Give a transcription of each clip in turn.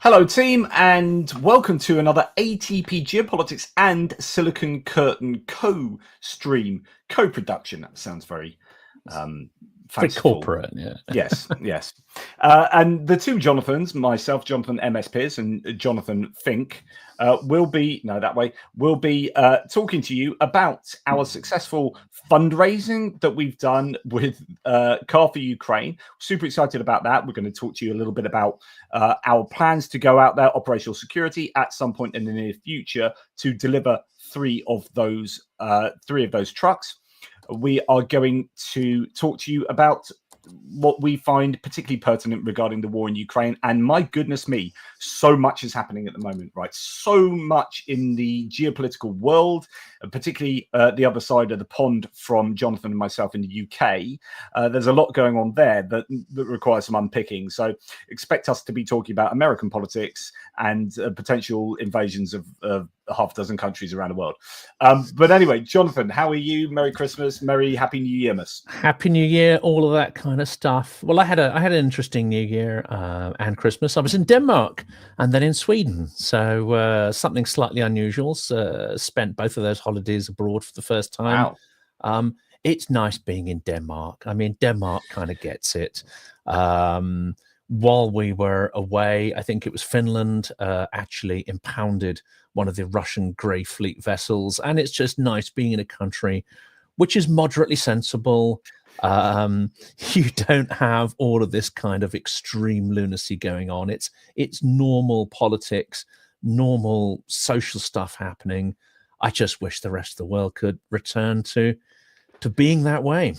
Hello, team, and welcome to another ATP Geopolitics and Silicon Curtain co-stream, co-production. That sounds very fanciful. Corporate, yeah. Yes. And the two Jonathans, myself, Jonathan MS Pearce, and Jonathan Fink, will be talking to you about our successful fundraising that we've done with Car for Ukraine. Super excited about that. We're going to talk to you a little bit about our plans to go out there, operational security, at some point in the near future to deliver three of those trucks. We are going to talk to you about what we find particularly pertinent regarding the war in Ukraine. And my goodness me, so much is happening at the moment, right? So much in the geopolitical world, particularly the other side of the pond from Jonathan and myself in the UK. There's a lot going on there that requires some unpicking. So expect us to be talking about American politics and potential invasions of a half dozen countries around the world. But anyway, Jonathan, how are you? Merry Christmas, Happy New Year, miss. Happy New Year, all of that kind of stuff. Well, I had an interesting New Year and Christmas. I was in Denmark and then in Sweden, so something slightly unusual. Spent both of those holidays abroad for the first time. Wow. It's nice being in Denmark. I mean, Denmark kind of gets it. While we were away, I think it was Finland actually impounded one of the Russian Grey Fleet vessels. And it's just nice being in a country which is moderately sensible. You don't have all of this kind of extreme lunacy going on. It's normal politics, normal social stuff happening. I just wish the rest of the world could return to being that way.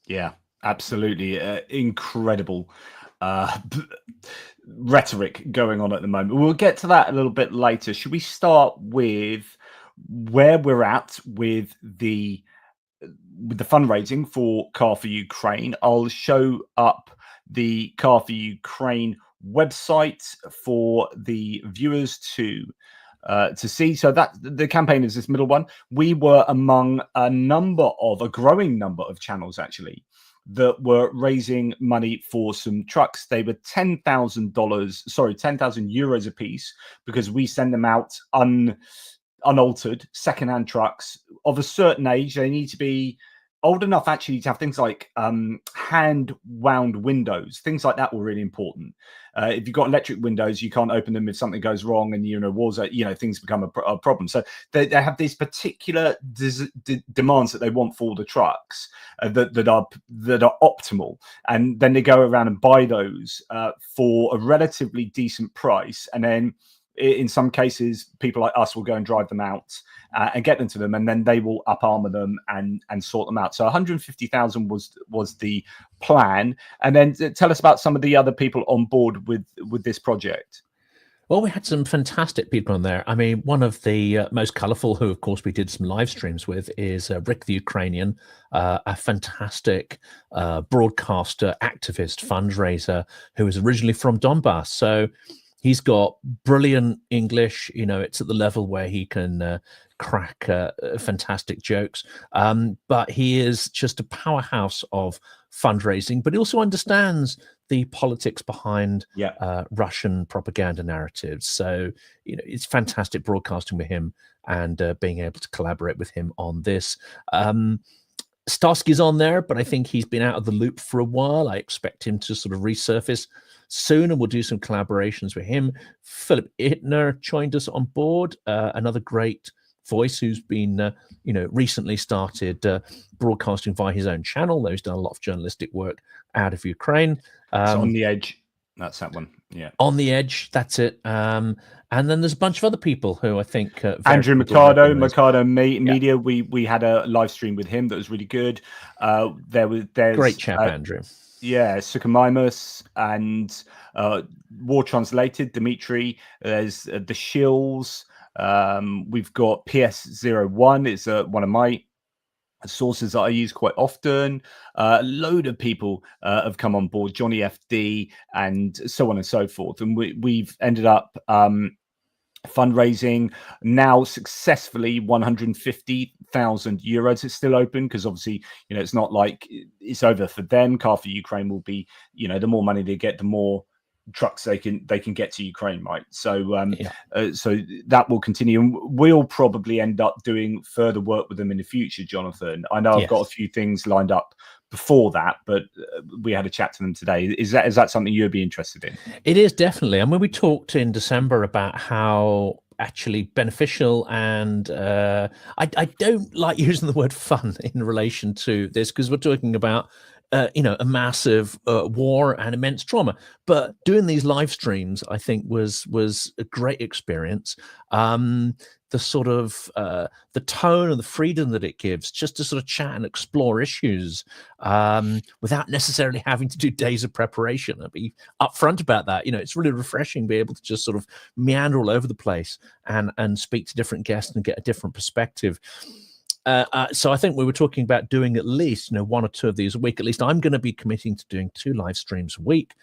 Yeah, absolutely. Incredible rhetoric going on at the moment. We'll get to that a little bit later. Should we start with where we're at with the fundraising for Car for Ukraine? I'll show up the Car for Ukraine website for the viewers to see. So that the campaign is this middle one. We were among a growing number of channels actually that were raising money for some trucks. They were $10,000 euros a piece, because we send them out unaltered secondhand trucks of a certain age. They need to be old enough actually to have things like hand wound windows. Things like that were really important. If you've got electric windows, you can't open them if something goes wrong and things become a problem. So they have these particular demands that they want for the trucks that are optimal, and then they go around and buy those for a relatively decent price, and then in some cases, people like us will go and drive them out and get them to them, and then they will up armor them and sort them out. So 150,000 was the plan. And then tell us about some of the other people on board with this project. Well, we had some fantastic people on there. I mean, one of the most colourful, who, of course, we did some live streams with, is Rick the Ukrainian, a fantastic broadcaster, activist, fundraiser, who is originally from Donbass. So he's got brilliant English. It's at the level where he can crack fantastic jokes. But he is just a powerhouse of fundraising, but he also understands the politics behind Russian propaganda narratives. So, it's fantastic broadcasting with him and being able to collaborate with him on this. Starsky's on there, but I think he's been out of the loop for a while. I expect him to sort of resurface soon, and we'll do some collaborations with him. Philip Ittner joined us on board, another great voice who's been, recently started broadcasting via his own channel, though he's done a lot of journalistic work out of Ukraine. So On the Edge, that's that one. Yeah, On the Edge, that's it. And then there's a bunch of other people who I think Andrew Mercado Media. We had a live stream with him that was really good. There's great chap, Andrew. Yeah, Sukhamimus and War Translated, Dimitri. There's the Shills. We've got PS01 is one of my sources that I use quite often. A load of people have come on board, Johnny FD and so on and so forth. And we've ended up fundraising now successfully 150,000 euros. It's still open because obviously, it's not like it's over for them. Car for Ukraine will be, the more money they get, the more trucks they can get to Ukraine, right? So Yeah. so that will continue, and we'll probably end up doing further work with them in the future, Jonathan. I know I've got a Yes. few things lined up before that, but we had a chat to them today. Is that something you'd be interested in? It is definitely. I mean, we talked in December about how actually beneficial and I don't like using the word fun in relation to this because we're talking about a massive war and immense trauma. But doing these live streams, I think, was a great experience. The sort of the tone and the freedom that it gives, just to sort of chat and explore issues without necessarily having to do days of preparation. I'll be upfront about that. It's really refreshing to be able to just sort of meander all over the place and speak to different guests and get a different perspective. So I think we were talking about doing at least, 1 or 2 of these a week. At least I'm going to be committing to doing 2 live streams a week.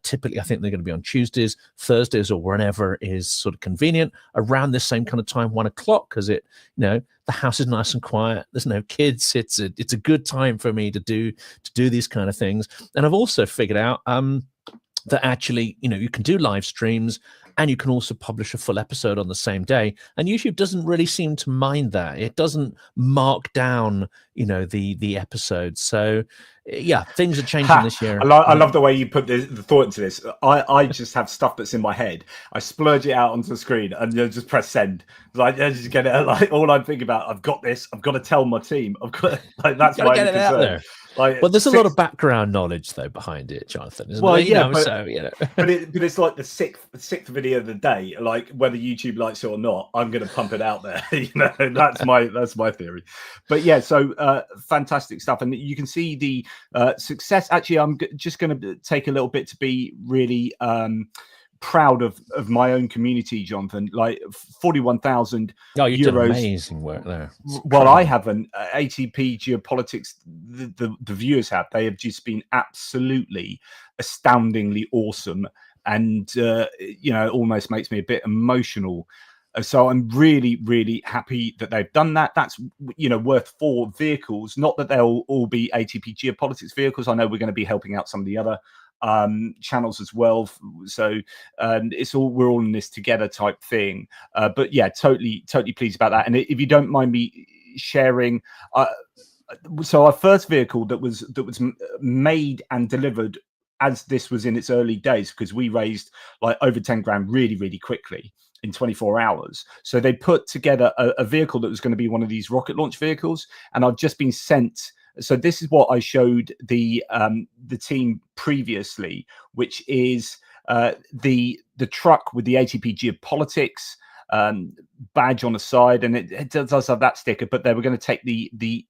Typically, I think they're going to be on Tuesdays, Thursdays, or whenever is sort of convenient around this same kind of time, 1 o'clock, because the house is nice and quiet. There's no kids. It's a good time for me to do these kind of things. And I've also figured out that actually, you can do live streams and you can also publish a full episode on the same day. And YouTube doesn't really seem to mind that. It doesn't mark down, the episodes. So yeah, things are changing this year. I love the way you put the thought into this. I just have stuff that's in my head. I splurge it out onto the screen and just press send. Like, I just get it. Like, all I'm thinking about, I've got this. I've got to tell my team. I've got that's my get it out there. Like, well, there's a lot of background knowledge though behind it, Jonathan. Isn't well, there? yeah, but it's like the sixth video of the day. Like, whether YouTube likes it or not, I'm going to pump it out there. That's my theory. But yeah, so fantastic stuff, and you can see the success. Actually, I'm just going to take a little bit to be really proud of my own community, Jonathan. Like 41,000 you did euros. amazing work there. Well, I haven't. ATP Geopolitics, the viewers have. They have just been absolutely astoundingly awesome, and it almost makes me a bit emotional. So I'm really, really happy that they've done that. That's worth 4 vehicles. Not that they'll all be ATP Geopolitics vehicles. I know we're going to be helping out some of the other channels as well. So we're all in this together type thing. But yeah, totally pleased about that. And if you don't mind me sharing, so our first vehicle that was made and delivered as this was in its early days, because we raised like over 10 grand really, really quickly in 24 hours. So they put together a vehicle that was going to be one of these rocket launch vehicles, and I've just been sent. So this is what I showed the team previously, which is the truck with the ATP Geopolitics badge on the side, and it does have that sticker. But they were going to take the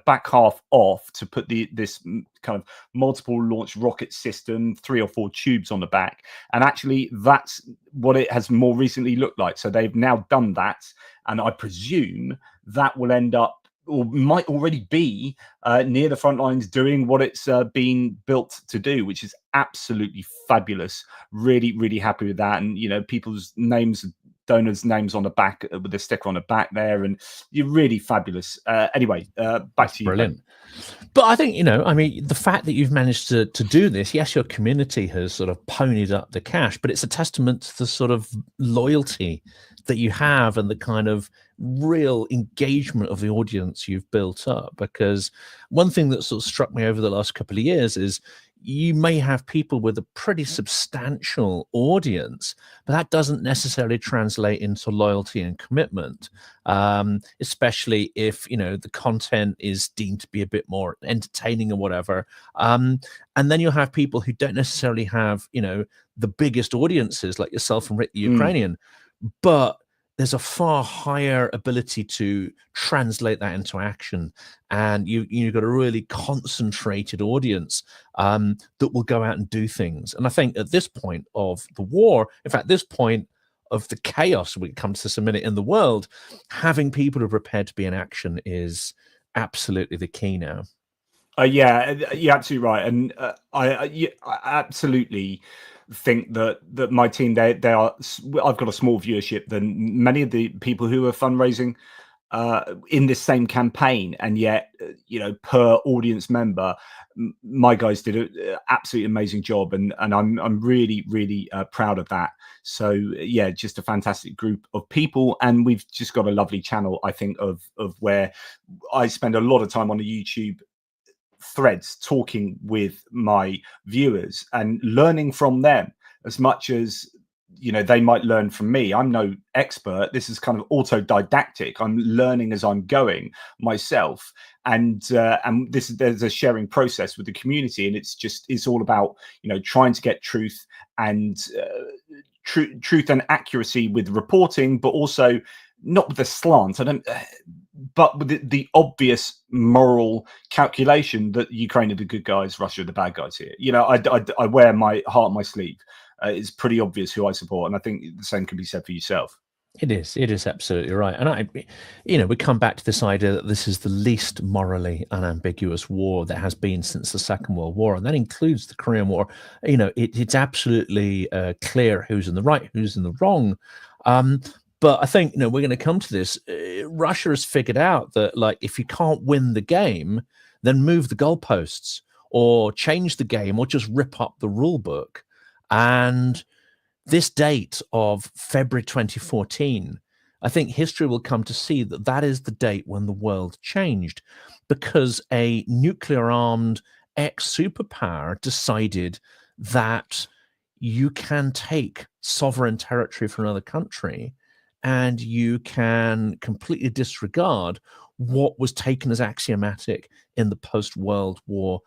back half off to put this kind of multiple launch rocket system, 3 or 4 tubes on the back, and actually that's what it has more recently looked like. So they've now done that, and I presume that will end up, or might already be near the front lines doing what it's been built to do, which is absolutely fabulous. Really, really happy with that. And, people's names, donors' names on the back with the sticker on the back there. And you're really fabulous. Anyway, back to you. Brilliant. Ben. But I think, the fact that you've managed to do this, yes, your community has sort of ponied up the cash, but it's a testament to the sort of loyalty that you have and the kind of real engagement of the audience you've built up. Because one thing that sort of struck me over the last couple of years is you may have people with a pretty substantial audience, but that doesn't necessarily translate into loyalty and commitment, especially if, the content is deemed to be a bit more entertaining or whatever. And then you'll have people who don't necessarily have, the biggest audiences like yourself and Rick the Ukrainian, but there's a far higher ability to translate that into action. And you've got a really concentrated audience that will go out and do things. And I think at this point of the war, in fact, this point of the chaos, we come to this a minute, in the world, having people who are prepared to be in action is absolutely the key now. Yeah, you're absolutely right. And I absolutely think that my team, they are, I've got a small viewership than many of the people who are fundraising in this same campaign, and yet per audience member, my guys did an absolutely amazing job, and I'm really proud of that. So yeah, just a fantastic group of people, and we've just got a lovely channel, I think, of where I spend a lot of time on the YouTube threads talking with my viewers and learning from them as much as they might learn from me. I'm no expert. This is kind of autodidactic. I'm learning as I'm going myself, and there's a sharing process with the community, and it's all about trying to get truth and truth and accuracy with reporting, but also not with a slant. But with the obvious moral calculation that Ukraine are the good guys, Russia are the bad guys here. I wear my heart on my sleeve. It's pretty obvious who I support, and I think the same can be said for yourself. It is absolutely right. And we come back to this idea that this is the least morally unambiguous war that has been since the Second World War, and that includes the Korean War. It's absolutely clear who's in the right, who's in the wrong. But I think we're going to come to this. Russia has figured out that, like, if you can't win the game, then move the goalposts or change the game or just rip up the rule book. And this date of February 2014, I think history will come to see that that is the date when the world changed, because a nuclear-armed ex-superpower decided that you can take sovereign territory from another country and you can completely disregard what was taken as axiomatic in the post-World War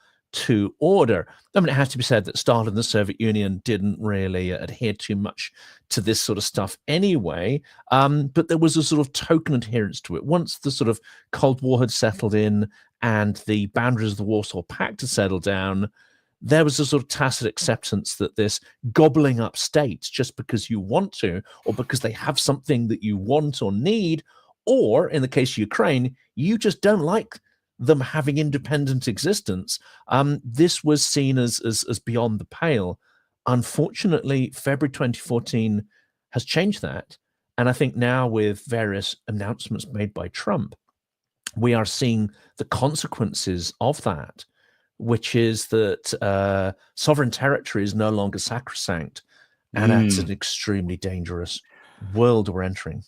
II order. I mean, it has to be said that Stalin and the Soviet Union didn't really adhere too much to this sort of stuff anyway, but there was a sort of token adherence to it. Once the sort of Cold War had settled in and the boundaries of the Warsaw Pact had settled down, there was a sort of tacit acceptance that this gobbling up states just because you want to, or because they have something that you want or need, or in the case of Ukraine, you just don't like them having independent existence. This was seen as beyond the pale. Unfortunately, February 2014 has changed that. And I think now, with various announcements made by Trump, we are seeing the consequences of that, which is that sovereign territory is no longer sacrosanct. And that's an extremely dangerous world we're entering.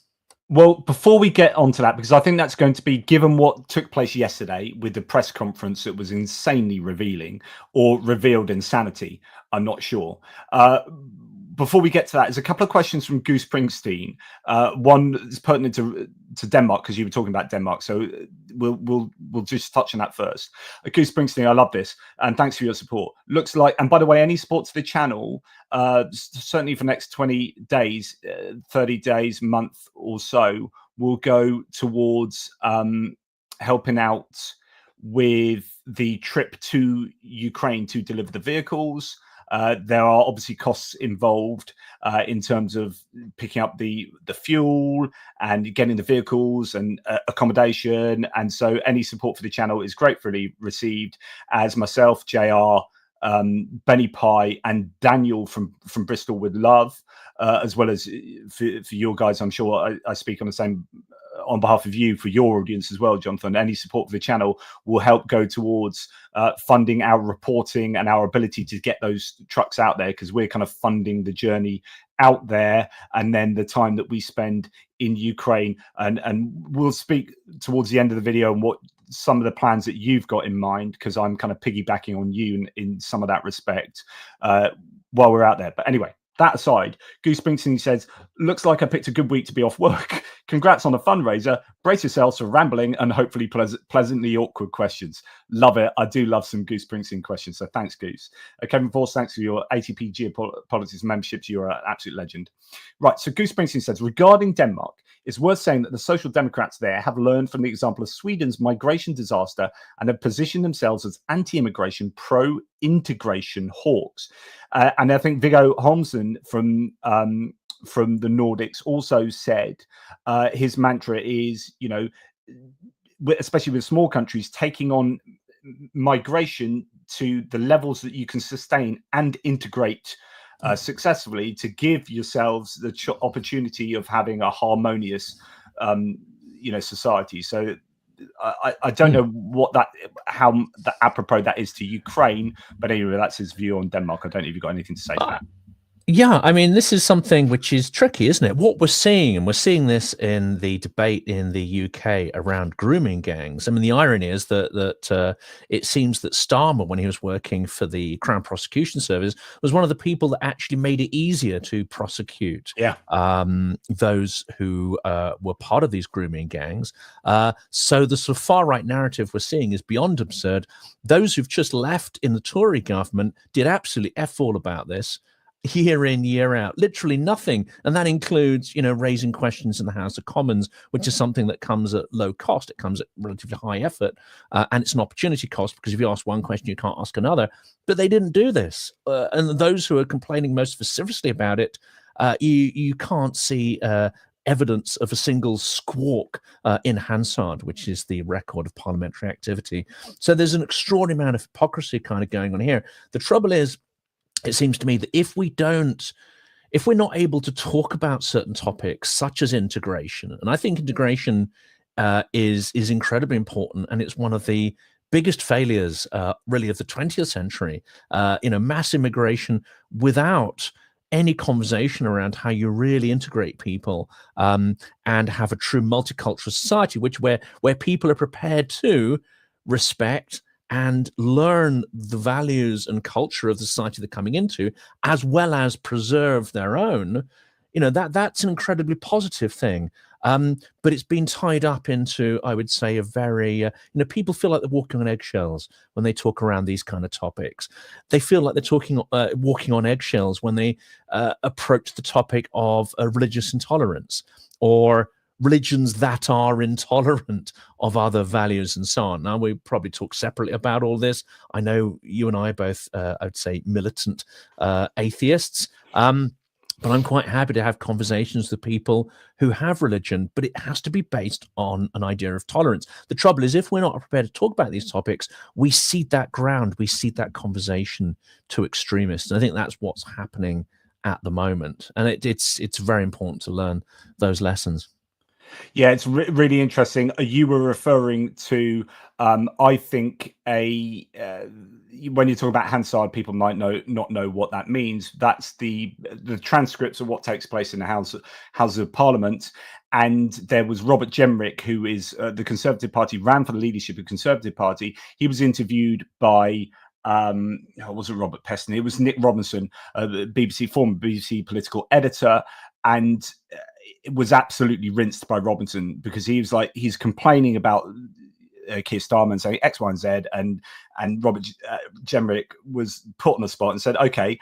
Well, before we get onto that, because I think that's going to be, given what took place yesterday with the press conference that was insanely revealing, or revealed insanity, I'm not sure. Before we get to that, there's a couple of questions from Goose Springsteen. One is pertinent to Denmark, because you were talking about Denmark, so we'll just touch on that first. Goose Springsteen, I love this, and thanks for your support. Looks like, and by the way, any support to the channel, certainly for the next 20 days, 30 days, month or so, will go towards helping out with the trip to Ukraine to deliver the vehicles. There are obviously costs involved in terms of picking up the fuel and getting the vehicles and accommodation. And so any support for the channel is gratefully received, as myself, JR, Benny Pie and Daniel from Bristol would love, as well as for your guys. I'm sure I speak on the same on behalf of you for your audience as well, Jonathan. Any support for the channel will help go towards funding our reporting and our ability to get those trucks out there, because we're kind of funding the journey out there, and then the time that we spend in Ukraine. And we'll speak towards the end of the video on what some of the plans that you've got in mind, because I'm kind of piggybacking on you in some of that respect while we're out there. But anyway, that aside, Goose Springsteen says, looks like I picked a good week to be off work. Congrats on the fundraiser. Brace yourselves for rambling and hopefully pleasantly awkward questions. Love it. I do love some Goose Springsteen questions. So thanks, Goose. Kevin Force, thanks for your ATP Geopolitics membership. You're an absolute legend. Right. So Goose Springsteen says, regarding Denmark, it's worth saying that the Social Democrats there have learned from the example of Sweden's migration disaster and have positioned themselves as anti-immigration, pro-integration hawks. And I think Viggo Holmsen from the Nordics also said his mantra is, especially with small countries, taking on migration to the levels that you can sustain and integrate successfully, to give yourselves the opportunity of having a harmonious society. So I don't know how apropos that is to Ukraine, but anyway, that's his view on Denmark. I don't know if you've got anything to say to that. Yeah, I mean, this is something which is tricky, isn't it? What we're seeing, and we're seeing this in the debate in the UK around grooming gangs. I mean, the irony is that it seems that Starmer, when he was working for the Crown Prosecution Service, was one of the people that actually made it easier to prosecute those who were part of these grooming gangs. So the sort of far-right narrative we're seeing is beyond absurd. Those who've just left in the Tory government did absolutely F all about this. Year in, year out, literally nothing. And that includes, raising questions in the House of Commons, which is something that comes at low cost. It comes at relatively high effort. And it's an opportunity cost, because if you ask one question, you can't ask another. But they didn't do this. And those who are complaining most vociferously about it, you can't see evidence of a single squawk in Hansard, which is the record of parliamentary activity. So there's an extraordinary amount of hypocrisy kind of going on here. The trouble is, it seems to me that if we're not able to talk about certain topics such as integration, and I think integration is incredibly important, and it's one of the biggest failures really of the 20th century, mass immigration without any conversation around how you really integrate people and have a true multicultural society, where people are prepared to respect and learn the values and culture of the society they're coming into, as well as preserve their own. That's an incredibly positive thing. But it's been tied up into, I would say, a very, people feel like they're walking on eggshells when they talk around these kind of topics. They feel like they're walking on eggshells when they approach the topic of religious intolerance, or religions that are intolerant of other values and so on. Now, we probably talk separately about all this. I know you and I are both, I'd say, militant atheists. But I'm quite happy to have conversations with people who have religion, but it has to be based on an idea of tolerance. The trouble is, if we're not prepared to talk about these topics, we cede that ground, we cede that conversation to extremists. And I think that's what's happening at the moment. And it's very important to learn those lessons. Yeah, it's really interesting. You were referring to, I think, when you talk about Hansard, people might not know what that means. That's the transcripts of what takes place in the House of Parliament. And there was Robert Jenrick, who is the Conservative Party, ran for the leadership of the Conservative Party. He was interviewed by it wasn't Robert Peston, it was Nick Robinson, former BBC political editor, and it was absolutely rinsed by Robinson, because he's complaining about Keir Starmer saying X, Y, and Z, and Robert Jenrick was put on the spot and said, okay.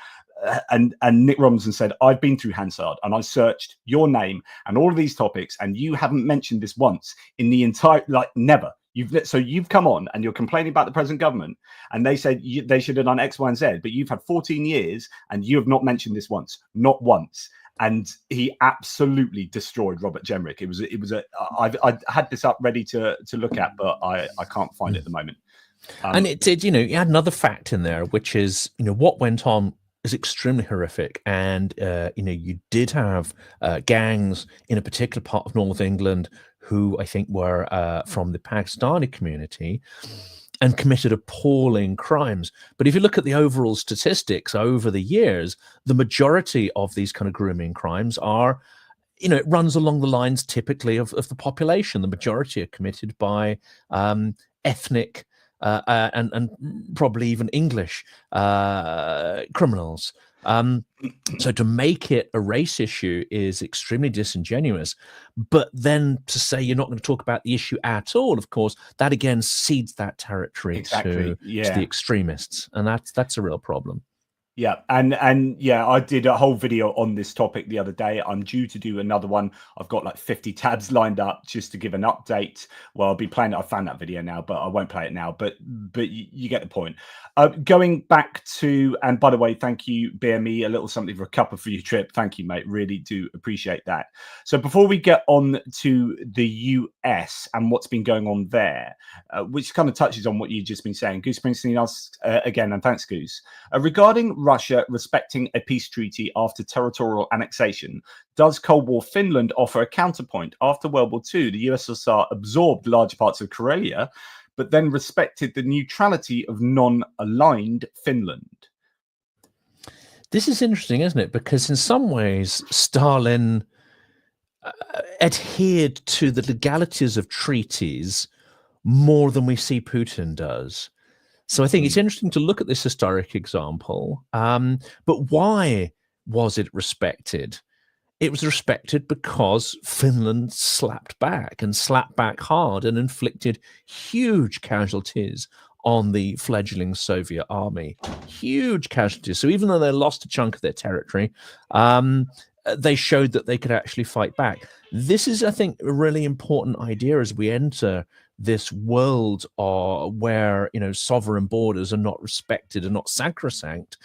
And Nick Robinson said, I've been through Hansard and I searched your name and all of these topics, and you haven't mentioned this once in the entire, never. You've come on and you're complaining about the present government, and they said they should have done X, Y, and Z, but you've had 14 years and you have not mentioned this once, not once. And he absolutely destroyed Robert Jenrick. I had this up ready to look at, but I can't find it at the moment. And it did, you had another fact in there, which is, what went on is extremely horrific. And, you did have gangs in a particular part of North England who I think were from the Pakistani community and committed appalling crimes. But if you look at the overall statistics over the years, the majority of these kind of grooming crimes are, it runs along the lines typically of the population. The majority are committed by ethnic and probably even English criminals. So to make it a race issue is extremely disingenuous. But then to say you're not going to talk about the issue at all, of course, that again cedes that territory to the extremists, and that's a real problem. Yeah, and yeah, I did a whole video on this topic the other day. I'm due to do another one. I've got like 50 tabs lined up just to give an update. Well, I'll be playing it. I found that video now, but I won't play it now. But you get the point. Going back to, and by the way, thank you, BME, a little something for a cuppa for your trip. Thank you, mate. Really do appreciate that. So before we get on to the US and what's been going on there, which kind of touches on what you've just been saying, Goose Springsteen asks again, and thanks, Goose, regarding Russia respecting a peace treaty after territorial annexation? Does Cold War Finland offer a counterpoint? After World War II, the USSR absorbed large parts of Karelia, but then respected the neutrality of non-aligned Finland. This is interesting, isn't it? Because in some ways, Stalin adhered to the legalities of treaties more than we see Putin does. So I think it's interesting to look at this historic example. But why was it respected? It was respected because Finland slapped back hard and inflicted huge casualties on the fledgling Soviet army. Huge casualties. So even though they lost a chunk of their territory, they showed that they could actually fight back. This is, I think, a really important idea as we enter this world where, you know, sovereign borders are not respected and not sacrosanct.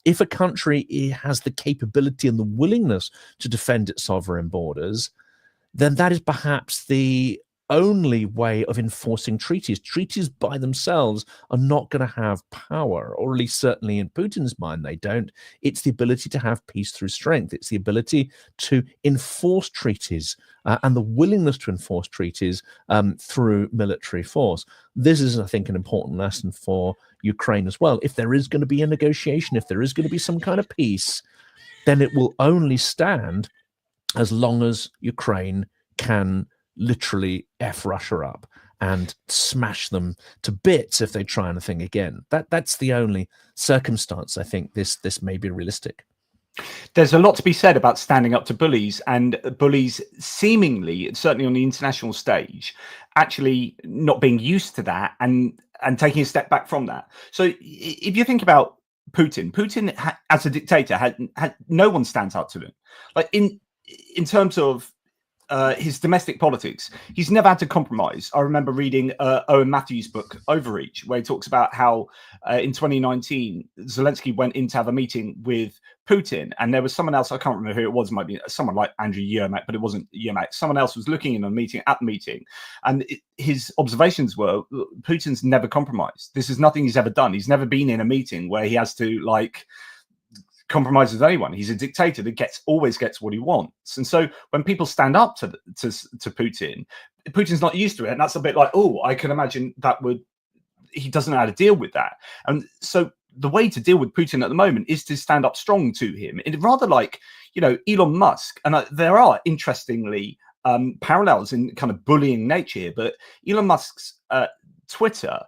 If a country has the capability and the willingness to defend its sovereign borders, then that is perhaps the only way of enforcing treaties. Treaties by themselves are not going to have power, or at least certainly in Putin's mind, they don't. It's the ability to have peace through strength. It's the ability to enforce treaties and the willingness to enforce treaties through military force. This is, I think, an important lesson for Ukraine as well. If there is going to be a negotiation, if there is going to be some kind of peace, then it will only stand as long as Ukraine can literally F Russia up and smash them to bits if they try anything again. That's the only circumstance I think this may be realistic. There's a lot to be said about standing up to bullies, and bullies seemingly, certainly on the international stage, actually not being used to that and taking a step back from that. So if you think about Putin as a dictator, had no one stands up to him. Like in terms of his domestic politics, he's never had to compromise. I remember reading Owen Matthews' book Overreach, where he talks about how in 2019 Zelensky went in to have a meeting with Putin, and there was someone else, I can't remember who it was, it might be someone like Andrew Yermak, but it wasn't Yermak. Someone else was looking in on at the meeting, and his observations were, Putin's never compromised. This is nothing he's ever done. He's never been in a meeting where he has to compromise with anyone. He's a dictator that always gets what he wants. And so when people stand up to Putin, Putin's not used to it, and that's a bit like, oh, I can imagine he doesn't know how to deal with that. And so the way to deal with Putin at the moment is to stand up strong to him. And rather like, you know, Elon Musk, and there are interestingly parallels in kind of bullying nature here, but Elon Musk's Twitter,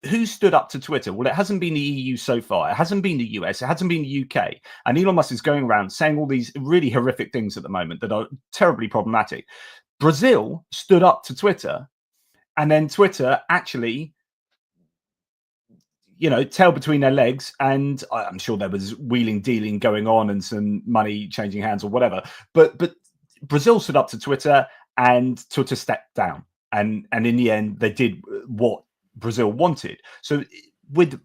who stood up to Twitter? Well, it hasn't been the EU so far. It hasn't been the US. It hasn't been the UK. And Elon Musk is going around saying all these really horrific things at the moment that are terribly problematic. Brazil stood up to Twitter, and then Twitter actually, you know, tail between their legs. And I'm sure there was wheeling, dealing going on and some money changing hands or whatever. But Brazil stood up to Twitter, and Twitter stepped down. And in the end, they did what Brazil wanted. So with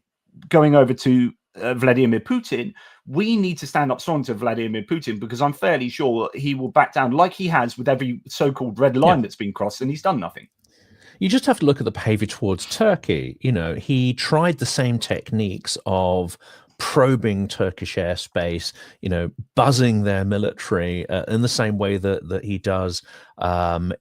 going over to Vladimir Putin, we need to stand up strong to Vladimir Putin, because I'm fairly sure he will back down like he has with every so-called red line that's been crossed, and he's done nothing. You just have to look at the behavior towards Turkey. You know, he tried the same techniques of probing Turkish airspace, you know, buzzing their military in the same way that he does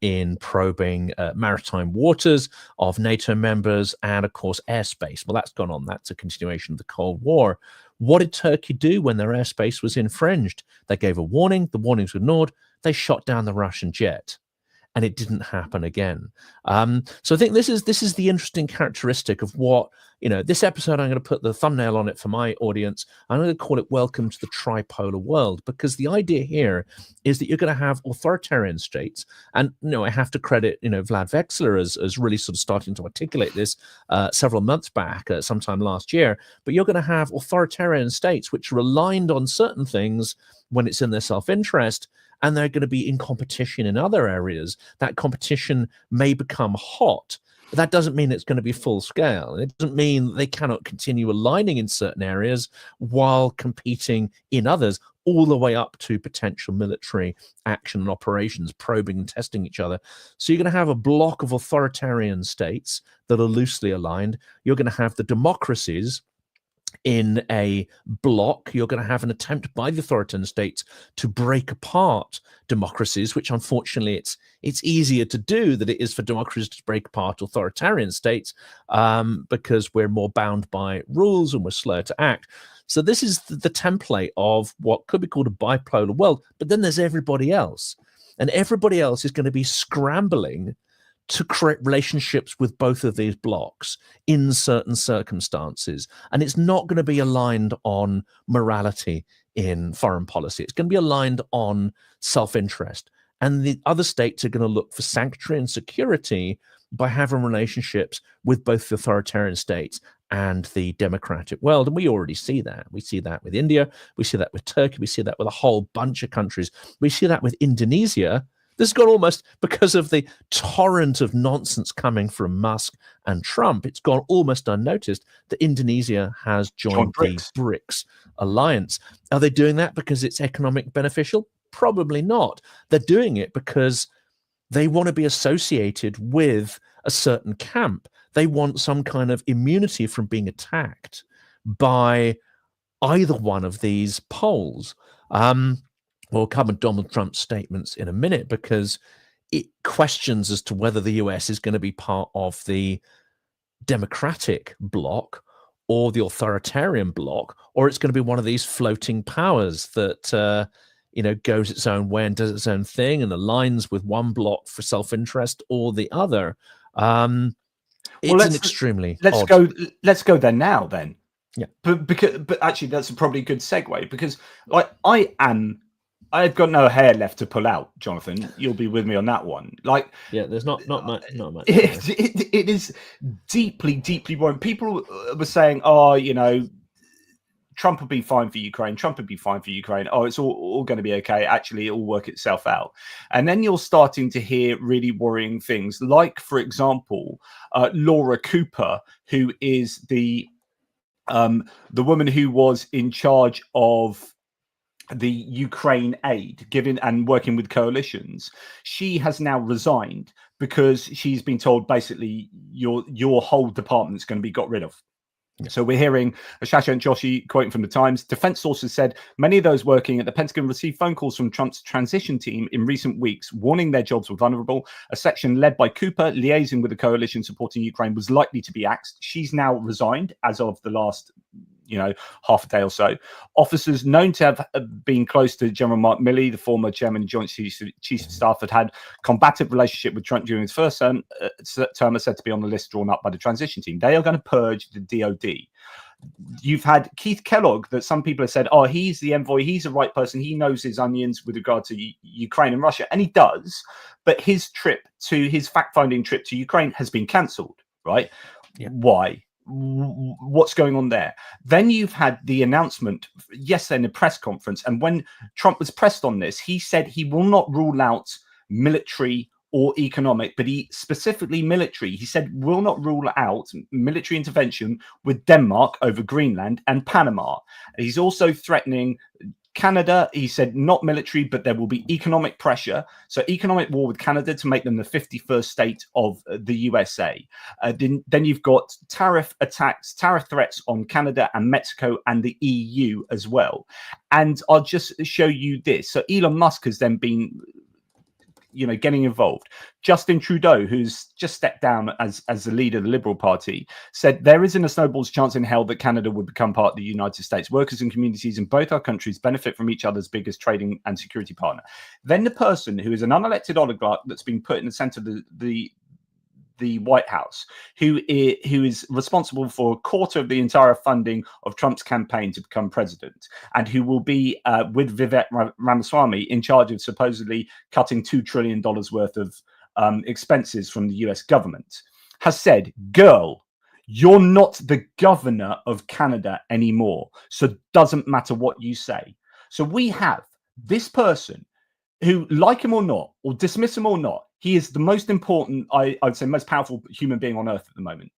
in probing maritime waters of NATO members and, of course, airspace. Well, that's gone on. That's a continuation of the Cold War. What did Turkey do when their airspace was infringed? They gave a warning. The warnings were ignored. They shot down the Russian jet. And it didn't happen again. So I think this is the interesting characteristic of what, you know, this episode, I'm going to put the thumbnail on it for my audience. I'm going to call it Welcome to the Tripolar World, because the idea here is that you're going to have authoritarian states. And, you know, I have to credit, you know, Vlad Vexler as really sort of starting to articulate this several months back, sometime last year. But you're going to have authoritarian states which are aligned on certain things when it's in their self-interest, and they're going to be in competition in other areas. That competition may become hot, but that doesn't mean it's going to be full scale. It doesn't mean they cannot continue aligning in certain areas while competing in others, all the way up to potential military action and operations, probing and testing each other. So you're going to have a block of authoritarian states that are loosely aligned. You're going to have the democracies in a bloc, you're going to have an attempt by the authoritarian states to break apart democracies, which unfortunately it's easier to do than it is for democracies to break apart authoritarian states, because we're more bound by rules and we're slower to act. So this is the template of what could be called a bipolar world, but then there's everybody else. And everybody else is going to be scrambling to create relationships with both of these blocks in certain circumstances. And it's not going to be aligned on morality in foreign policy. It's going to be aligned on self-interest. And the other states are going to look for sanctuary and security by having relationships with both the authoritarian states and the democratic world. And we already see that. We see that with India. We see that with Turkey. We see that with a whole bunch of countries. We see that with Indonesia. This has gone almost, because of the torrent of nonsense coming from Musk and Trump, it's gone almost unnoticed that Indonesia has joined the BRICS alliance. Are they doing that because it's economic beneficial? Probably not. They're doing it because they want to be associated with a certain camp. They want some kind of immunity from being attacked by either one of these poles. We'll cover Donald Trump's statements in a minute, because it questions as to whether the US is going to be part of the democratic bloc or the authoritarian bloc, or it's going to be one of these floating powers that goes its own way and does its own thing and aligns with one bloc for self-interest or the other. It's an extremely odd... Let's go there now then. Yeah. But actually that's probably a good segue, because like I've got no hair left to pull out, Jonathan. You'll be with me on that one. Like, yeah, there's not much. It is deeply, deeply wrong. People were saying, Trump will be fine for Ukraine. Trump will be fine for Ukraine. Oh, it's all going to be okay. Actually, it'll work itself out. And then you're starting to hear really worrying things, like, for example, Laura Cooper, who is the woman who was in charge of the Ukraine aid given and working with coalitions. She has now resigned because she's been told basically your whole department's going to be got rid of. Yeah. So we're hearing Shashank Joshi quoting from the Times. Defense sources said many of those working at the Pentagon received phone calls from Trump's transition team in recent weeks, warning their jobs were vulnerable. A section led by Cooper, liaising with the coalition supporting Ukraine, was likely to be axed. She's now resigned as of the last half a day or so. Officers known to have been close to General Mark Milley, the former chairman of Joint Chiefs of Staff, had combative relationship with Trump during his first term, are said to be on the list drawn up by the transition team. They are going to purge the DOD. You've had Keith Kellogg, that some people have said, oh, he's the envoy, he's the right person, he knows his onions with regard to Ukraine and Russia, and he does, but his fact-finding trip to Ukraine has been cancelled, right? Yeah. Why? What's going on there? Then you've had the announcement yesterday in a press conference, and when Trump was pressed on this, he said he will not rule out military or economic, but he specifically military. He said will not rule out military intervention with Denmark over Greenland and Panama. He's also threatening Canada. He said not military, but there will be economic pressure. So economic war with Canada to make them the 51st state of the USA. Then you've got tariff threats on Canada and Mexico and the EU as well. And I'll just show you this. So Elon Musk has then been getting involved. Justin Trudeau, who's just stepped down as the leader of the Liberal Party, said there isn't a snowball's chance in hell that Canada would become part of the United States. Workers and communities in both our countries benefit from each other's biggest trading and security partner. Then the person who is an unelected oligarch that's been put in the center of the White House, who is responsible for a quarter of the entire funding of Trump's campaign to become president, and who will be with Vivek Ramaswamy in charge of supposedly cutting $2 trillion worth of expenses from the US government, has said, girl, you're not the governor of Canada anymore, so it doesn't matter what you say. So we have this person who, like him or not, or dismiss him or not, he is the most important, I'd say, most powerful human being on earth at the moment.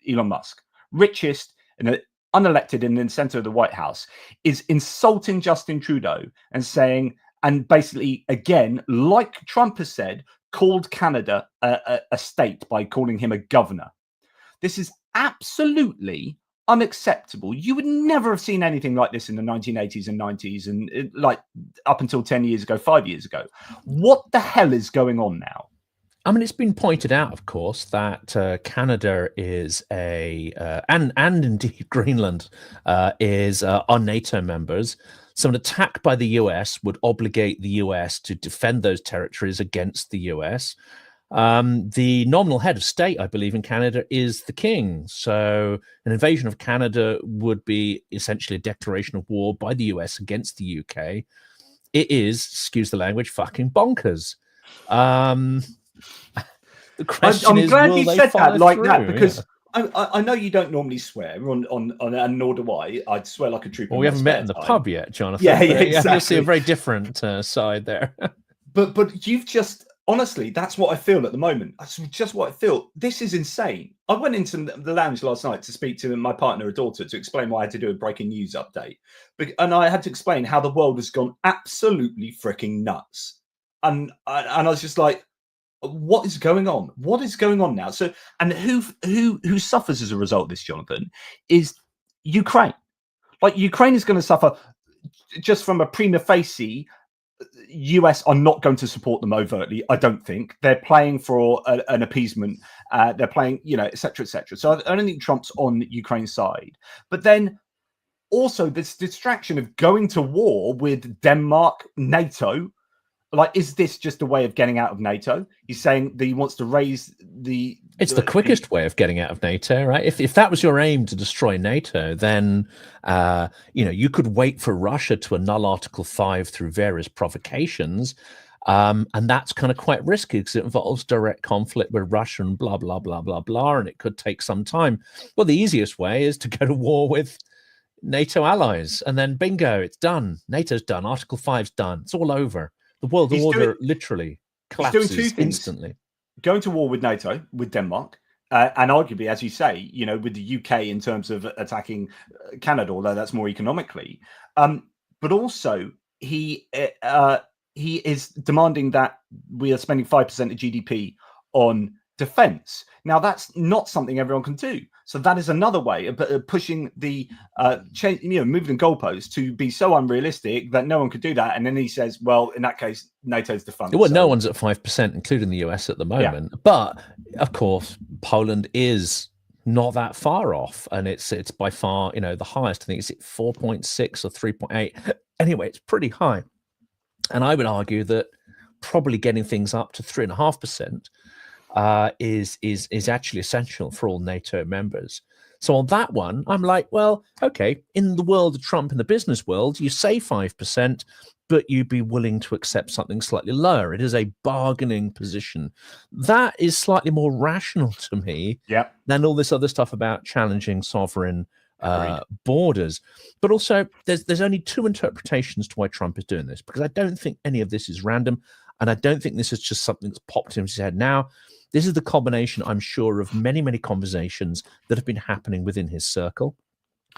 Elon Musk, richest and unelected in the center of the White House, is insulting Justin Trudeau and saying, and basically, again, like Trump has said, called Canada a state by calling him a governor. This is absolutely unacceptable. You would never have seen anything like this in the 1980s and 90s and like up until 10 years ago, 5 years ago. What the hell is going on now? I mean, it's been pointed out, of course, that Canada is and indeed Greenland are NATO members. So an attack by the US would obligate the US to defend those territories against the US. The nominal head of state, I believe, in Canada is the king. So an invasion of Canada would be essentially a declaration of war by the US against the UK. It is, excuse the language, fucking bonkers. The question I'm glad you said that like through? that, because I know you don't normally swear on and nor do I. I'd swear like a trooper. Well, we haven't met in the pub yet, Jonathan. Yeah, exactly. You'll see a very different side there. but you've just, honestly, that's what I feel at the moment. That's just what I feel. This is insane. I went into the lounge last night to speak to my partner, a daughter, to explain why I had to do a breaking news update, and I had to explain how the world has gone absolutely freaking nuts. And I was just like, what is going on? What is going on now? So, and who suffers as a result of this, Jonathan, is Ukraine. Like, Ukraine is going to suffer just from a prima facie. US are not going to support them overtly. I don't think they're playing for an appeasement. They're playing, et cetera, et cetera. So I don't think Trump's on Ukraine's side. But then also this distraction of going to war with Denmark, NATO. Like, is this just a way of getting out of NATO? He's saying that he wants to raise the... It's the quickest way of getting out of NATO, right? If that was your aim, to destroy NATO, then, you could wait for Russia to annul Article 5 through various provocations. And that's kind of quite risky because it involves direct conflict with Russia and blah, blah, blah, blah, blah. And it could take some time. Well, the easiest way is to go to war with NATO allies. And then bingo, it's done. NATO's done. Article 5's done. It's all over. The world order literally collapses instantly. Going to war with NATO, with Denmark, and arguably, as you say, with the UK in terms of attacking Canada, although that's more economically. But also, he is demanding that we are spending 5% of GDP on defense. Now, that's not something everyone can do. So that is another way of pushing the change, moving the goalposts to be so unrealistic that no one could do that. And then he says, well, in that case, NATO's defunct. Well, no one's at 5%, including the US at the moment. Yeah. But of course, Poland is not that far off, and it's by far, the highest. I think it's at 4.6 or 3.8. Anyway, it's pretty high. And I would argue that probably getting things up to 3.5%. Is actually essential for all NATO members. So on that one, I'm like, well, okay, in the world of Trump, in the business world, you say 5%, but you'd be willing to accept something slightly lower. It is a bargaining position. That is slightly more rational to me than all this other stuff about challenging sovereign borders. But also, there's only two interpretations to why Trump is doing this, because I don't think any of this is random, and I don't think this is just something that's popped into his head now. This is the combination, I'm sure, of many, many conversations that have been happening within his circle.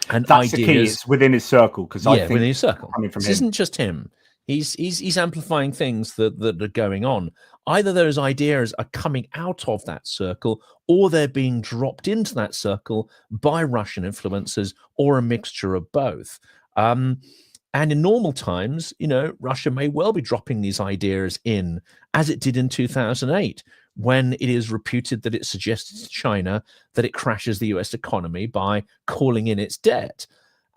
And that's the key, it's within his circle, because I think within his circle. This isn't just him. He's amplifying things that are going on. Either those ideas are coming out of that circle, or they're being dropped into that circle by Russian influencers, or a mixture of both. And in normal times, Russia may well be dropping these ideas in, as it did in 2008, when it is reputed that it suggested to China that it crashes the US economy by calling in its debt.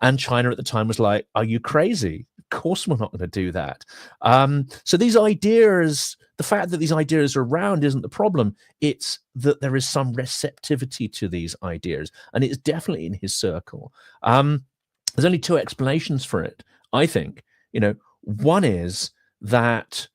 And China at the time was like, are you crazy? Of course we're not going to do that. So these ideas, the fact that these ideas are around isn't the problem. It's that there is some receptivity to these ideas. And it's definitely in his circle. There's only two explanations for it, I think. One is that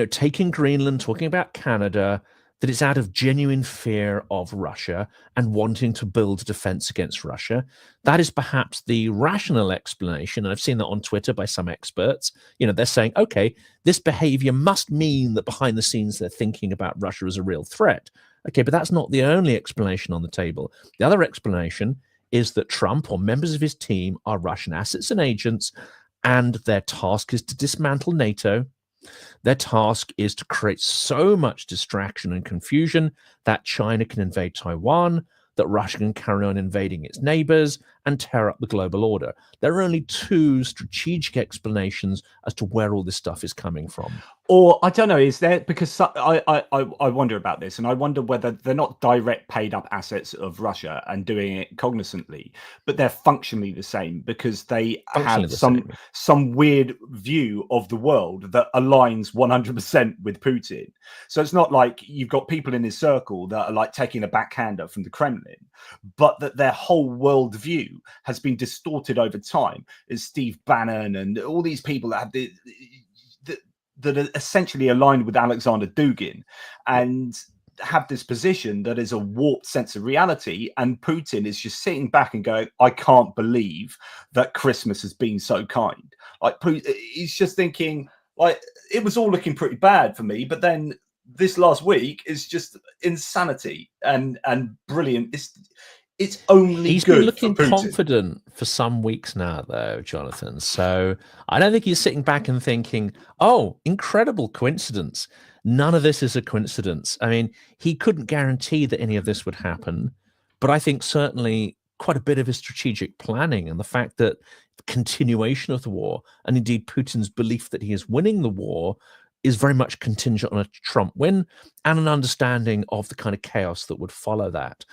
taking Greenland, talking about Canada, that it's out of genuine fear of Russia and wanting to build defense against Russia. That is perhaps the rational explanation. And I've seen that on Twitter by some experts. They're saying, okay, this behavior must mean that behind the scenes they're thinking about Russia as a real threat. Okay, but that's not the only explanation on the table. The other explanation is that Trump or members of his team are Russian assets and agents, and their task is to dismantle NATO. Their task is to create so much distraction and confusion that China can invade Taiwan, that Russia can carry on invading its neighbors and tear up the global order. There are only two strategic explanations as to where all this stuff is coming from. Or I don't know, is there, because I wonder about this, and I wonder whether they're not direct paid up assets of Russia and doing it cognizantly, but they're functionally the same because they have some weird view of the world that aligns 100% with Putin. So it's not like you've got people in his circle that are like taking a backhander from the Kremlin, but that their whole worldview has been distorted over time. As Steve Bannon and all these people that have that are essentially aligned with Alexander Dugin and have this position that is a warped sense of reality. And Putin is just sitting back and going, I can't believe that Christmas has been so kind. Like, he's just thinking, like, it was all looking pretty bad for me, but then this last week is just insanity and brilliant. It's only he's good been looking for Putin. Confident for some weeks now, though, Jonathan. So I don't think he's sitting back and thinking, oh, incredible coincidence. None of this is a coincidence. I mean, he couldn't guarantee that any of this would happen, but I think certainly quite a bit of his strategic planning and the fact that the continuation of the war, and indeed Putin's belief that he is winning the war, is very much contingent on a Trump win and an understanding of the kind of chaos that would follow that.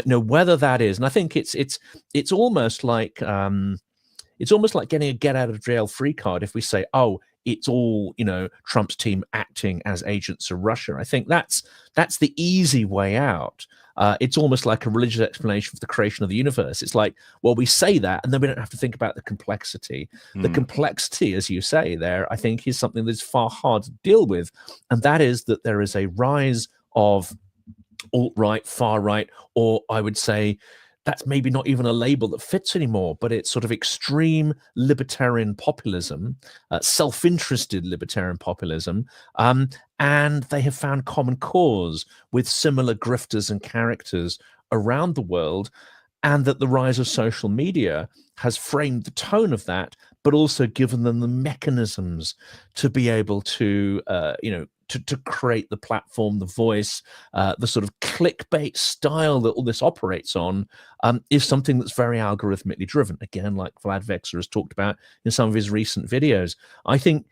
Whether that is, and I think it's almost like getting a get out of jail free card if we say, oh, it's all Trump's team acting as agents of Russia. I think that's the easy way out. It's almost like a religious explanation for the creation of the universe. It's like, well, we say that, and then we don't have to think about the complexity. The complexity, as you say there, I think is something that's far harder to deal with. And that is that there is a rise of alt-right, far-right, or I would say that's maybe not even a label that fits anymore, but it's sort of extreme libertarian populism, self-interested libertarian populism, and they have found common cause with similar grifters and characters around the world, and that the rise of social media has framed the tone of that, but also given them the mechanisms to be able to, to create the platform, the voice, the sort of clickbait style that all this operates on is something that's very algorithmically driven. Again, like Vlad Vexer has talked about in some of his recent videos. I think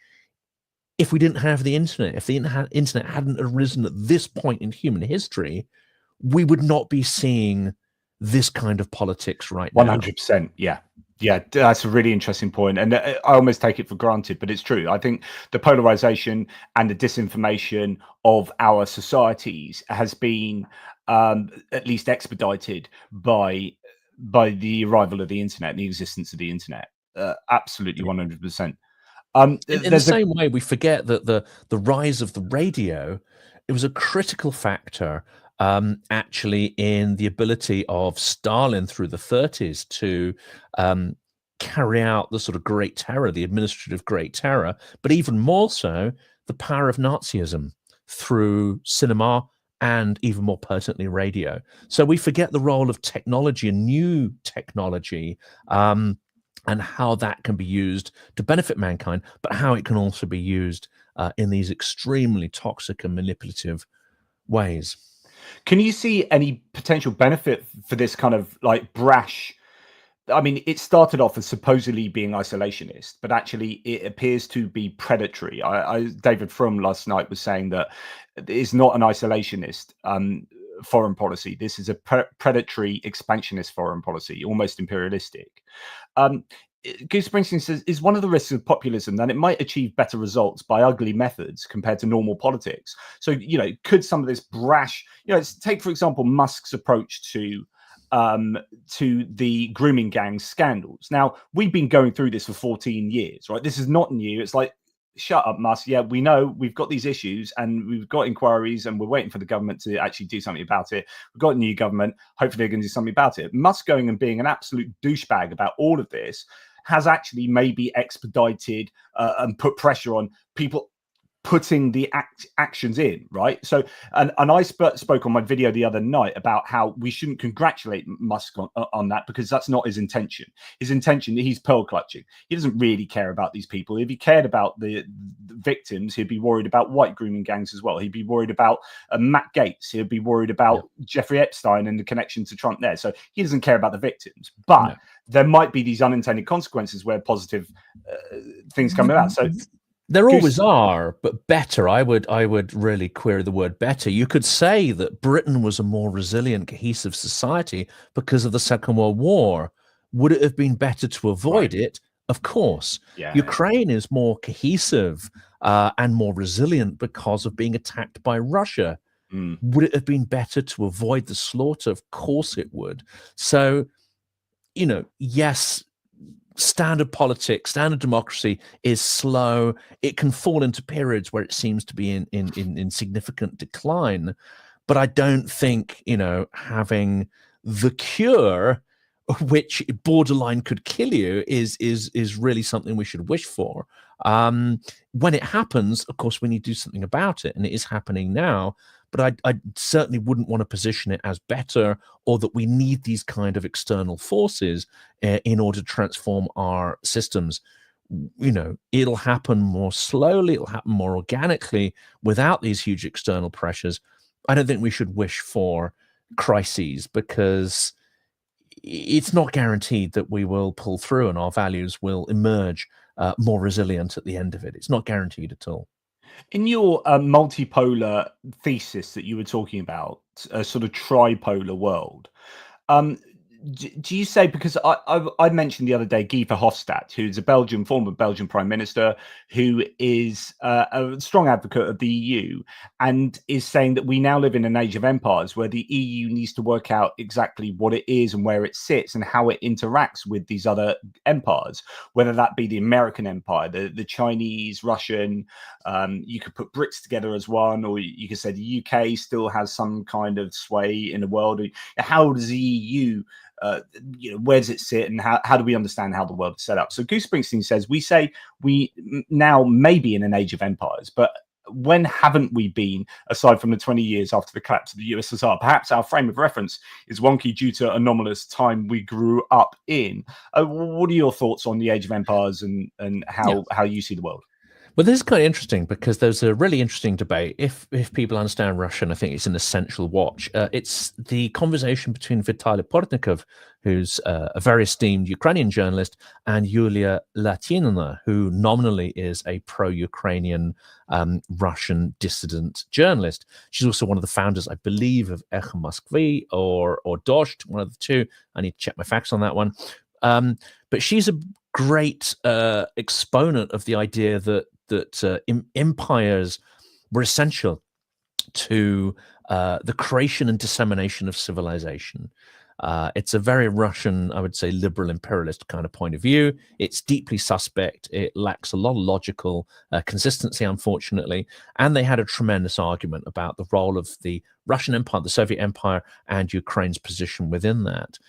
if we didn't have the internet, if the internet hadn't arisen at this point in human history, we would not be seeing this kind of politics right now. 100%, yeah. Yeah, that's a really interesting point. And I almost take it for granted, but it's true. I think the polarization and the disinformation of our societies has been at least expedited by the arrival of the internet, the existence of the internet. Absolutely, 100%. In the same way, we forget that the rise of the radio, it was a critical factor actually in the ability of Stalin through the 30s to carry out the sort of Great Terror, the administrative Great Terror, but even more so, the power of Nazism through cinema and even more pertinently radio. So we forget the role of technology and new technology and how that can be used to benefit mankind, but how it can also be used in these extremely toxic and manipulative ways. Can you see any potential benefit for this kind of like brash? I mean, it started off as supposedly being isolationist, but actually it appears to be predatory. David Frum last night was saying that it's not an isolationist foreign policy. This is a predatory expansionist foreign policy, almost imperialistic. Goose Springsteen says, is one of the risks of populism that it might achieve better results by ugly methods compared to normal politics? So, could some of this brash, take, for example, Musk's approach to the grooming gang scandals. Now, we've been going through this for 14 years, right? This is not new. It's like, shut up, Musk. Yeah, we know we've got these issues and we've got inquiries and we're waiting for the government to actually do something about it. We've got a new government. Hopefully they're going to do something about it. Musk going and being an absolute douchebag about all of this has actually maybe expedited and put pressure on people putting the actions in, right? So, and I spoke on my video the other night about how we shouldn't congratulate Musk on that, because that's not his intention. His intention, he's pearl clutching. He doesn't really care about these people. If he cared about the victims, he'd be worried about white grooming gangs as well. He'd be worried about Matt Gaetz. He'd be worried about Jeffrey Epstein and the connection to Trump there. So he doesn't care about the victims, but there might be these unintended consequences where positive things come about. So there always are, but better. I would really query the word better. You could say that Britain was a more resilient, cohesive society because of the Second World War. Would it have been better to avoid it? Of course. Ukraine is more cohesive and more resilient because of being attacked by Russia. Would it have been better to avoid the slaughter? Of course it would. So, you know, yes, standard politics, standard democracy is slow. It can fall into periods where it seems to be in significant decline. But I don't think, you know, having the cure, which borderline could kill you, is really something we should wish for. When it happens, of course, we need to do something about it, and it is happening now. But I certainly wouldn't want to position it as better, or that we need these kind of external forces in order to transform our systems. You know, it'll happen more slowly, it'll happen more organically without these huge external pressures. I don't think we should wish for crises, because it's not guaranteed that we will pull through and our values will emerge more resilient at the end of it. It's not guaranteed at all. In your multipolar thesis that you were talking about, a sort of tripolar world, do you say, because I mentioned the other day Guy Verhofstadt, who's a former Belgian prime minister, who is a strong advocate of the EU, and is saying that we now live in an age of empires where the EU needs to work out exactly what it is and where it sits and how it interacts with these other empires, whether that be the American empire, the Chinese, Russian. You could put BRICS together as one, or you could say the UK still has some kind of sway in the world. How does the EU, you know, where does it sit, and how do we understand how the world is set up? So Goose Springsteen says, we say we now may be in an age of empires, but when haven't we been, aside from the 20 years after the collapse of the USSR? Perhaps our frame of reference is wonky due to anomalous time we grew up in. What are your thoughts on the age of empires and how you see the world? Well, this is kind of interesting, because there's a really interesting debate. If people understand Russian, I think it's an essential watch. It's the conversation between Vitaly Portnikov, who's a very esteemed Ukrainian journalist, and Yulia Latinina, who nominally is a pro-Ukrainian Russian dissident journalist. She's also one of the founders, I believe, of Echo Moskvy or Dost, one of the two. I need to check my facts on that one. But she's a great exponent of the idea that empires were essential to the creation and dissemination of civilization. It's a very Russian, I would say, liberal imperialist kind of point of view. It's deeply suspect. It lacks a lot of logical consistency, unfortunately. And they had a tremendous argument about the role of the Russian Empire, the Soviet Empire, and Ukraine's position within that.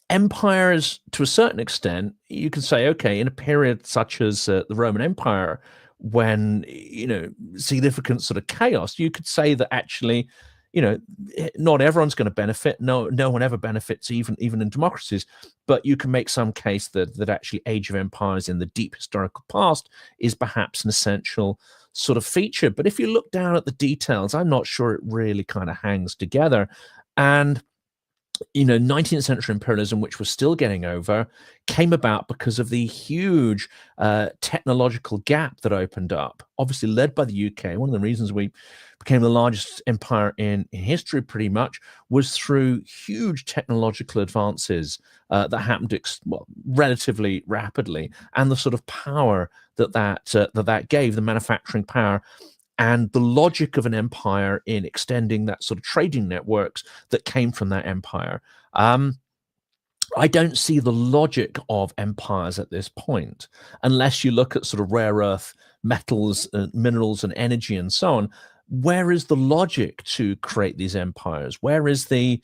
Empires, to a certain extent, you can say, okay, in a period such as the Roman Empire, when, you know, significant sort of chaos, you could say that actually, you know, not everyone's going to benefit. No one ever benefits, even in democracies. But you can make some case that actually Age of Empires in the deep historical past is perhaps an essential sort of feature. But if you look down at the details, I'm not sure it really kind of hangs together. And you know, 19th century imperialism, which was still getting over, came about because of the huge technological gap that opened up, obviously led by the UK. One of the reasons we became the largest empire in history pretty much was through huge technological advances that happened relatively rapidly, and the sort of power that gave, the manufacturing power, and the logic of an empire in extending that sort of trading networks that came from that empire. I don't see the logic of empires at this point, unless you look at sort of rare earth metals, minerals and energy and so on. Where is the logic to create these empires? Where is the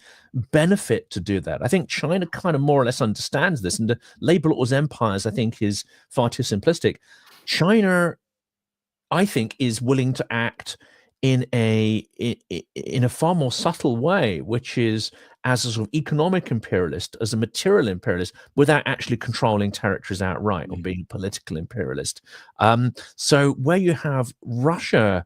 benefit to do that? I think China kind of more or less understands this, and to label it as empires, I think, is far too simplistic. China, I think, is willing to act in a far more subtle way, which is as a sort of economic imperialist, as a material imperialist, without actually controlling territories outright or being a political imperialist. So where you have Russia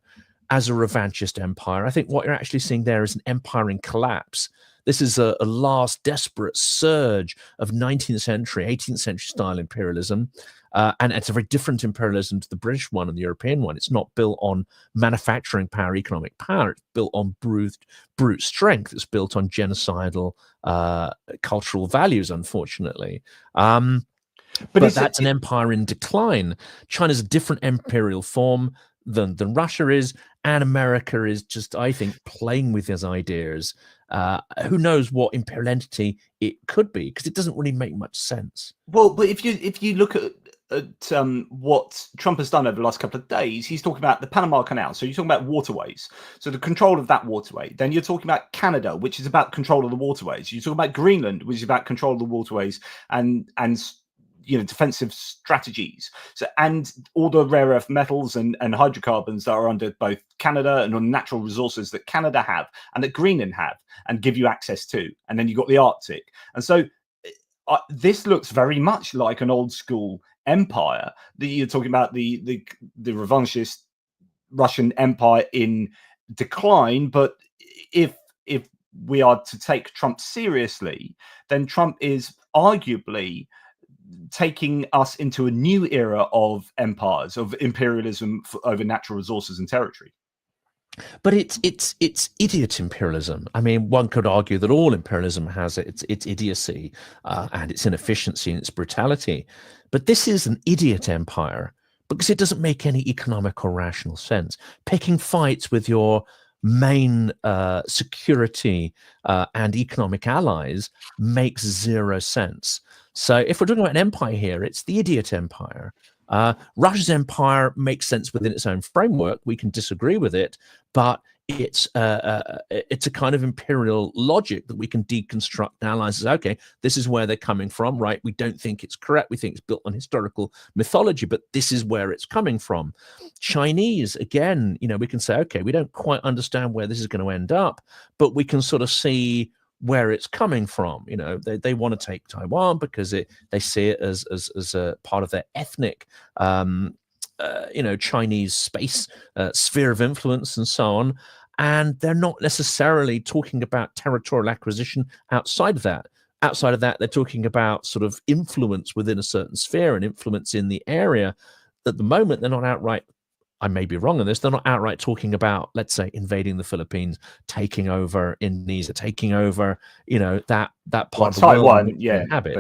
as a revanchist empire, I think what you're actually seeing there is an empire in collapse. This is a last desperate surge of 19th century, 18th century style imperialism. And it's a very different imperialism to the British one and the European one. It's not built on manufacturing power, economic power. It's built on brute strength. It's built on genocidal cultural values, unfortunately. But that's an empire in decline. China's a different imperial form than Russia is, and America is just, I think, playing with his ideas. Who knows what imperial entity it could be, because it doesn't really make much sense. Well, but if you look at what Trump has done over the last couple of days, he's talking about the Panama Canal. So you're talking about waterways. So the control of that waterway. Then you're talking about Canada, which is about control of the waterways. You're talking about Greenland, which is about control of the waterways and defensive strategies. So, and all the rare earth metals and hydrocarbons that are under both Canada and on natural resources that Canada have and that Greenland have and give you access to. And then you've got the Arctic. And so this looks very much like an old school empire that you're talking about, the revanchist Russian empire in decline. But if we are to take Trump seriously, then Trump is arguably taking us into a new era of empires, of imperialism over natural resources and territory. But it's idiot imperialism. I mean, one could argue that all imperialism has its idiocy and its inefficiency and its brutality. But this is an idiot empire because it doesn't make any economic or rational sense. Picking fights with your main security and economic allies makes zero sense. So if we're talking about an empire here, it's the idiot empire. Russia's empire makes sense within its own framework. We can disagree with it, but it's a kind of imperial logic that we can deconstruct and analyze as, okay, this is where they're coming from, right? We don't think it's correct. We think it's built on historical mythology, but this is where it's coming from. Chinese, again, we can say, okay, we don't quite understand where this is going to end up, but we can sort of see where it's coming from. They want to take Taiwan because they see it as a part of their ethnic Chinese space sphere of influence and so on. And they're not necessarily talking about territorial acquisition outside of that. Outside of that, they're talking about sort of influence within a certain sphere and influence in the area. At the moment, they're not outright, I may be wrong on this, they're not outright talking about, let's say, invading the Philippines, taking over Indonesia, taking over, that part of the Taiwan, world yeah, inhabit.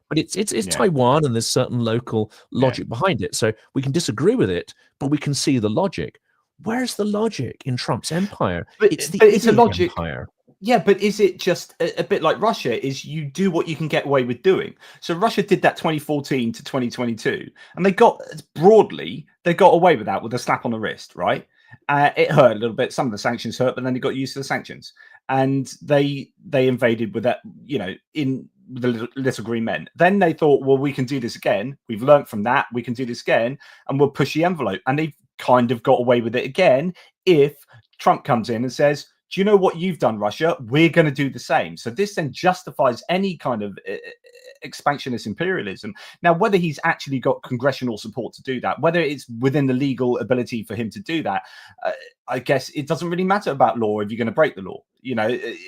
But it's Taiwan, and there's certain local logic behind it. So we can disagree with it, but we can see the logic. Where's the logic in Trump's empire? It's a logic empire. Yeah, but is it just a bit like Russia? Is you do what you can get away with doing? So Russia did that 2014 to 2022, and they got away with that with a slap on the wrist, right? It hurt a little bit. Some of the sanctions hurt, but then they got used to the sanctions, and they invaded with that, in the little green men. Then they thought, well, we can do this again. We've learned from that. We can do this again, and we'll push the envelope. And they've kind of got away with it again if Trump comes in and says, do you know what you've done, Russia? We're going to do the same. So this then justifies any kind of expansionist imperialism. Now, whether he's actually got congressional support to do that, whether it's within the legal ability for him to do that, I guess it doesn't really matter about law if you're going to break the law.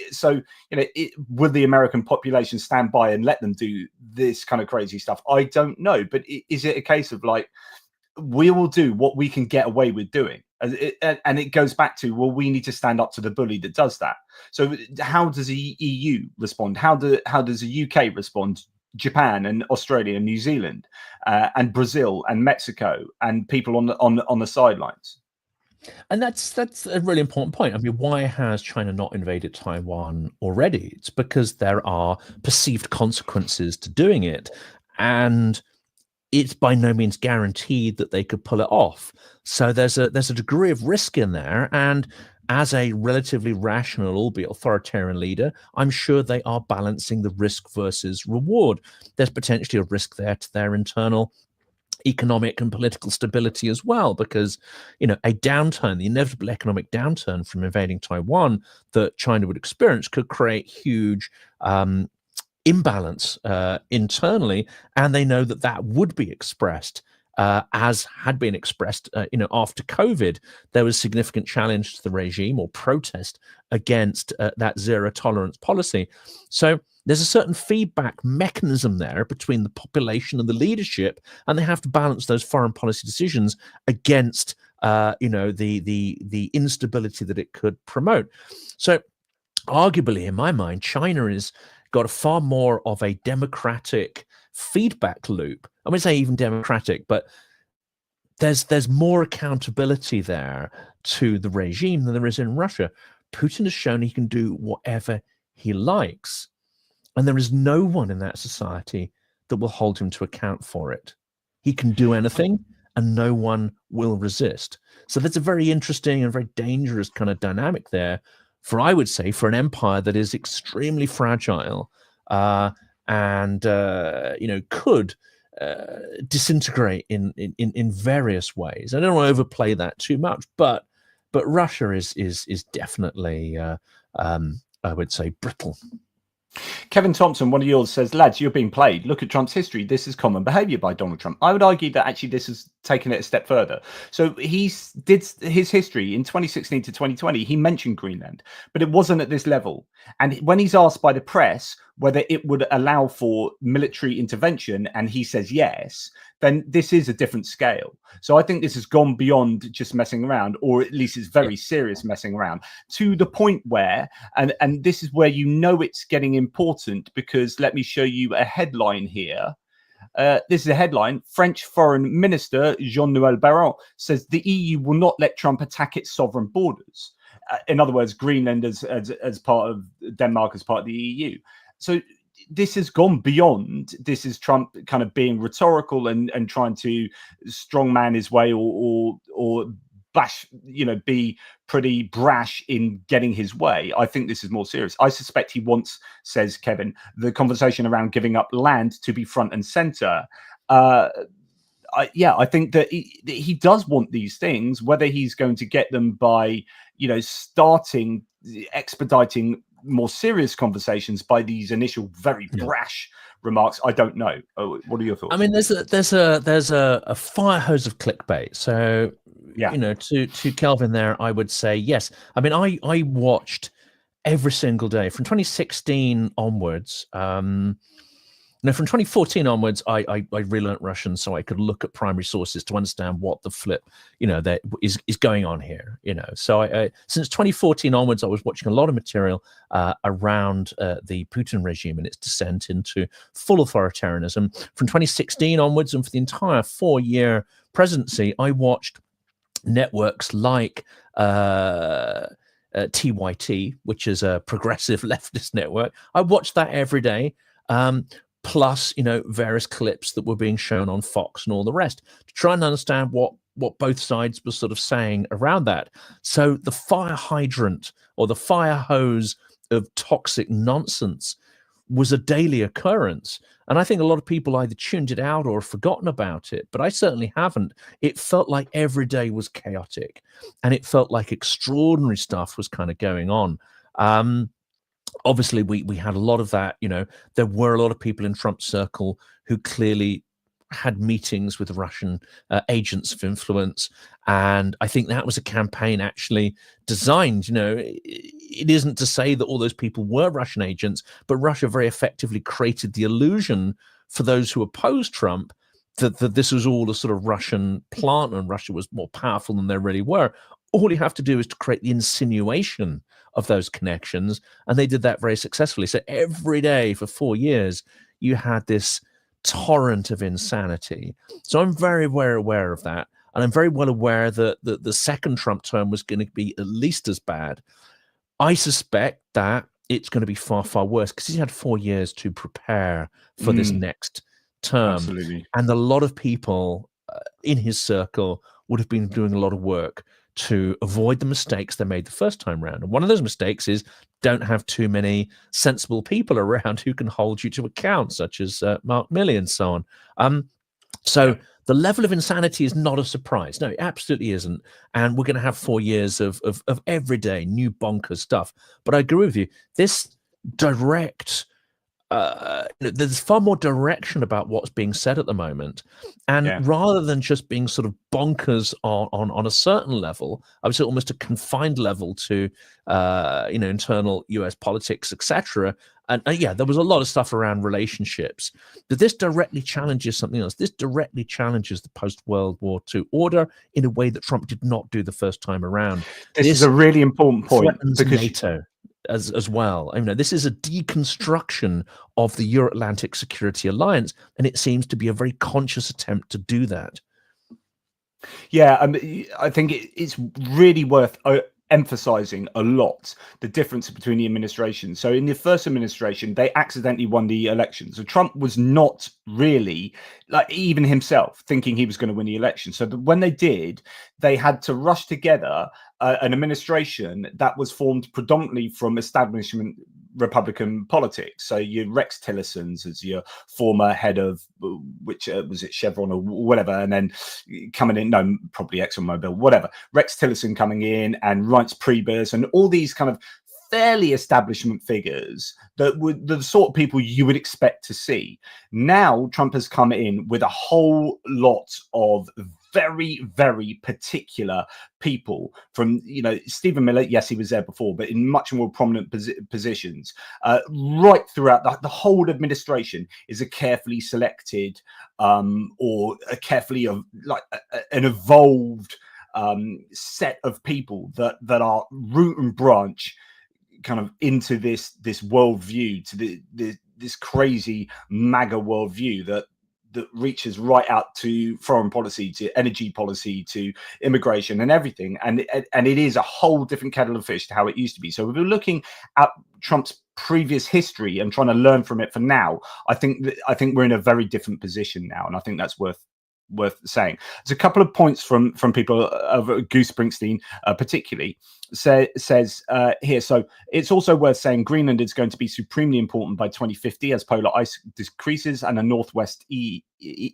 So will the American population stand by and let them do this kind of crazy stuff? I don't know. But is it a case of like, we will do what we can get away with doing? And it goes back to, well, we need to stand up to the bully that does that. So how does the EU respond? How does the UK respond? Japan and Australia and New Zealand and Brazil and Mexico and people on the sidelines. And that's a really important point. I mean, why has China not invaded Taiwan already? It's because there are perceived consequences to doing it, and it's by no means guaranteed that they could pull it off. So there's a degree of risk in there. And as a relatively rational, albeit authoritarian leader, I'm sure they are balancing the risk versus reward. There's potentially a risk there to their internal economic and political stability as well, because a downturn, the inevitable economic downturn from invading Taiwan that China would experience, could create huge imbalance internally, and they know that would be expressed as had been expressed, after COVID. There was significant challenge to the regime or protest against that zero tolerance policy. So there's a certain feedback mechanism there between the population and the leadership, and they have to balance those foreign policy decisions against, the instability that it could promote. So arguably, in my mind, China has got a far more of a democratic feedback loop. I wouldn't say even democratic, but there's more accountability there to the regime than there is in Russia. Putin has shown he can do whatever he likes, and there is no one in that society that will hold him to account for it. He can do anything, and no one will resist. So that's a very interesting and very dangerous kind of dynamic there, I would say, for an empire that is extremely fragile and could disintegrate in various ways. I don't want to overplay that too much, but Russia is definitely I would say brittle. Kevin Thompson, one of yours, says, lads, you're being played. Look at Trump's history. This is common behavior by Donald Trump. I would argue that actually this has taken it a step further. So he did his history in 2016 to 2020. He mentioned Greenland, but it wasn't at this level. And when he's asked by the press whether it would allow for military intervention, and he says yes, then this is a different scale. So I think this has gone beyond just messing around, or at least it's very serious messing around, to the point where, and this is where it's getting important, because let me show you a headline here. This is a headline. French Foreign Minister Jean-Noël Barrot says the EU will not let Trump attack its sovereign borders. In other words, Greenland as part of Denmark, as part of the EU. So this has gone beyond. This is Trump kind of being rhetorical and trying to strongman his way or bash, be pretty brash in getting his way. I think this is more serious. I suspect he wants, says Kevin, the conversation around giving up land to be front and center. I think that he does want these things. Whether he's going to get them by, expediting more serious conversations by these initial very brash remarks, I don't know. What are your thoughts? I mean, there's a fire hose of clickbait. So to Kelvin there, I would say yes. I mean, I watched every single day from 2016 onwards. From 2014 onwards, I relearned Russian so I could look at primary sources to understand what the flip, that is going on here. So I since 2014 onwards, I was watching a lot of material around the Putin regime and its descent into full authoritarianism. From 2016 onwards, and for the entire 4-year presidency, I watched networks like TYT, which is a progressive leftist network. I watched that every day. Plus, various clips that were being shown on Fox and all the rest, to try and understand what both sides were sort of saying around that. So the fire hydrant or the fire hose of toxic nonsense was a daily occurrence. And I think a lot of people either tuned it out or forgotten about it, but I certainly haven't. It felt like every day was chaotic, and it felt like extraordinary stuff was kind of going on. Obviously, we had a lot of that. There were a lot of people in Trump's circle who clearly had meetings with Russian agents of influence, and I think that was a campaign actually designed. It isn't to say that all those people were Russian agents, but Russia very effectively created the illusion for those who opposed Trump that this was all a sort of Russian plant and Russia was more powerful than they really were. All you have to do is to create the insinuation of those connections, and they did that very successfully. So every day for 4 years, you had this torrent of insanity. So I'm very, very aware of that, and I'm very well aware that the second Trump term was going to be at least as bad. I suspect that it's going to be far, far worse, because he had 4 years to prepare for this next term. Absolutely. And a lot of people in his circle would have been doing a lot of work to avoid the mistakes they made the first time round. And one of those mistakes is don't have too many sensible people around who can hold you to account, such as Mark Milley and so on. So The level of insanity is not a surprise. No, it absolutely isn't. And we're going to have 4 years of everyday new bonkers stuff. But I agree with you. This direct, there's far more direction about what's being said at the moment. And rather than just being sort of bonkers on a certain level, I would say almost a confined level to, internal US politics, etc. And yeah, there was a lot of stuff around relationships. But this directly challenges something else. This directly challenges the post-World War II order in a way that Trump did not do the first time around. This is a really important point because NATO as well. I mean, this is a deconstruction of the Euro-Atlantic Security Alliance, and it seems to be a very conscious attempt to do that. Yeah, I think it's really worth emphasizing a lot the difference between the administrations. So in the first administration, they accidentally won the election. So Trump was not really, like, even himself thinking he was going to win the election. So when they did, they had to rush together an administration that was formed predominantly from establishment Republican politics. So your Rex Tillerson's as your former head of, which was it Chevron or whatever, and then coming in, no, probably ExxonMobil, whatever. Rex Tillerson coming in, and Reince Priebus, and all these kind of fairly establishment figures that were the sort of people you would expect to see. Now Trump has come in with a whole lot of very, very particular people from, Stephen Miller. Yes, he was there before, but in much more prominent positions right throughout the whole administration is a carefully selected or a carefully an evolved set of people that are root and branch kind of into this worldview, to this crazy MAGA worldview that reaches right out to foreign policy, to energy policy, to immigration and everything. And it is a whole different kettle of fish to how it used to be. So if we're looking at Trump's previous history and trying to learn from it for now, I think we're in a very different position now, and I think that's worth saying. There's a couple of points from people of Goose Springsteen particularly says here. So it's also worth saying Greenland is going to be supremely important by 2050 as polar ice decreases and the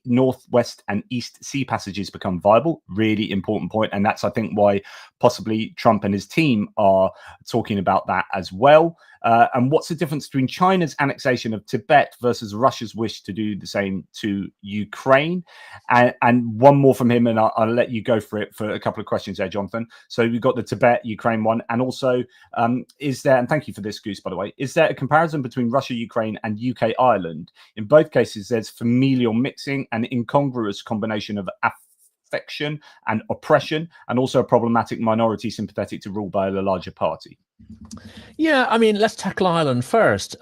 northwest and east sea passages become viable. Really important point, and that's, I think, why possibly Trump and his team are talking about that as well. And what's the difference between China's annexation of Tibet versus Russia's wish to do the same to Ukraine? And one more from him, and I'll let you go for it for a couple of questions there, Jonathan. So we've got the Tibet, Ukraine one, and also is there, and thank you for this, Goose, by the way, is there a comparison between Russia, Ukraine, and UK, Ireland? In both cases, there's familial mixing and incongruous combination of affection and oppression, and also a problematic minority sympathetic to rule by a larger party. Yeah, I mean, let's tackle Ireland first.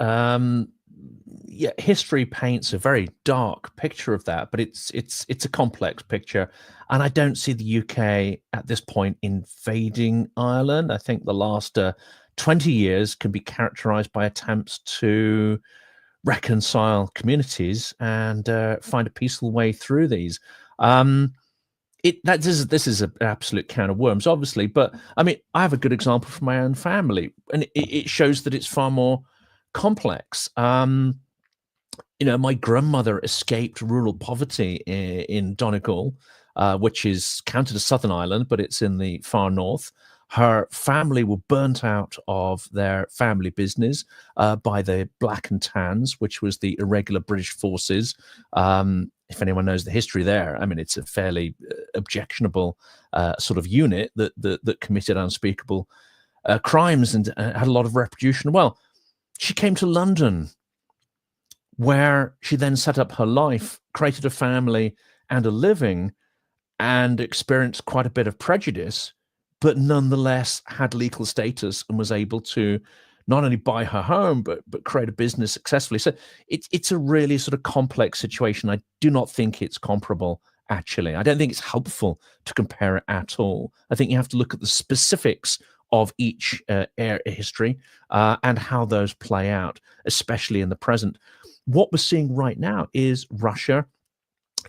Yeah, history paints a very dark picture of that, but it's a complex picture, and I don't see the UK at this point invading Ireland. I think the last 20 years can be characterized by attempts to reconcile communities and find a peaceful way through these. This is an absolute can of worms, obviously, but I mean, I have a good example from my own family, and it shows that it's far more complex. My grandmother escaped rural poverty in Donegal, which is counted as Southern Ireland, but it's in the far north. Her family were burnt out of their family business by the Black and Tans, which was the irregular British forces. If anyone knows the history there, I mean, it's a fairly objectionable sort of unit that committed unspeakable crimes and had a lot of reputation. Well, she came to London, where she then set up her life, created a family and a living, and experienced quite a bit of prejudice, but nonetheless had legal status and was able to not only buy her home, but create a business successfully. So it's a really sort of complex situation. I do not think it's comparable, actually. I don't think it's helpful to compare it at all. I think you have to look at the specifics of each history and how those play out, especially in the present. What we're seeing right now is Russia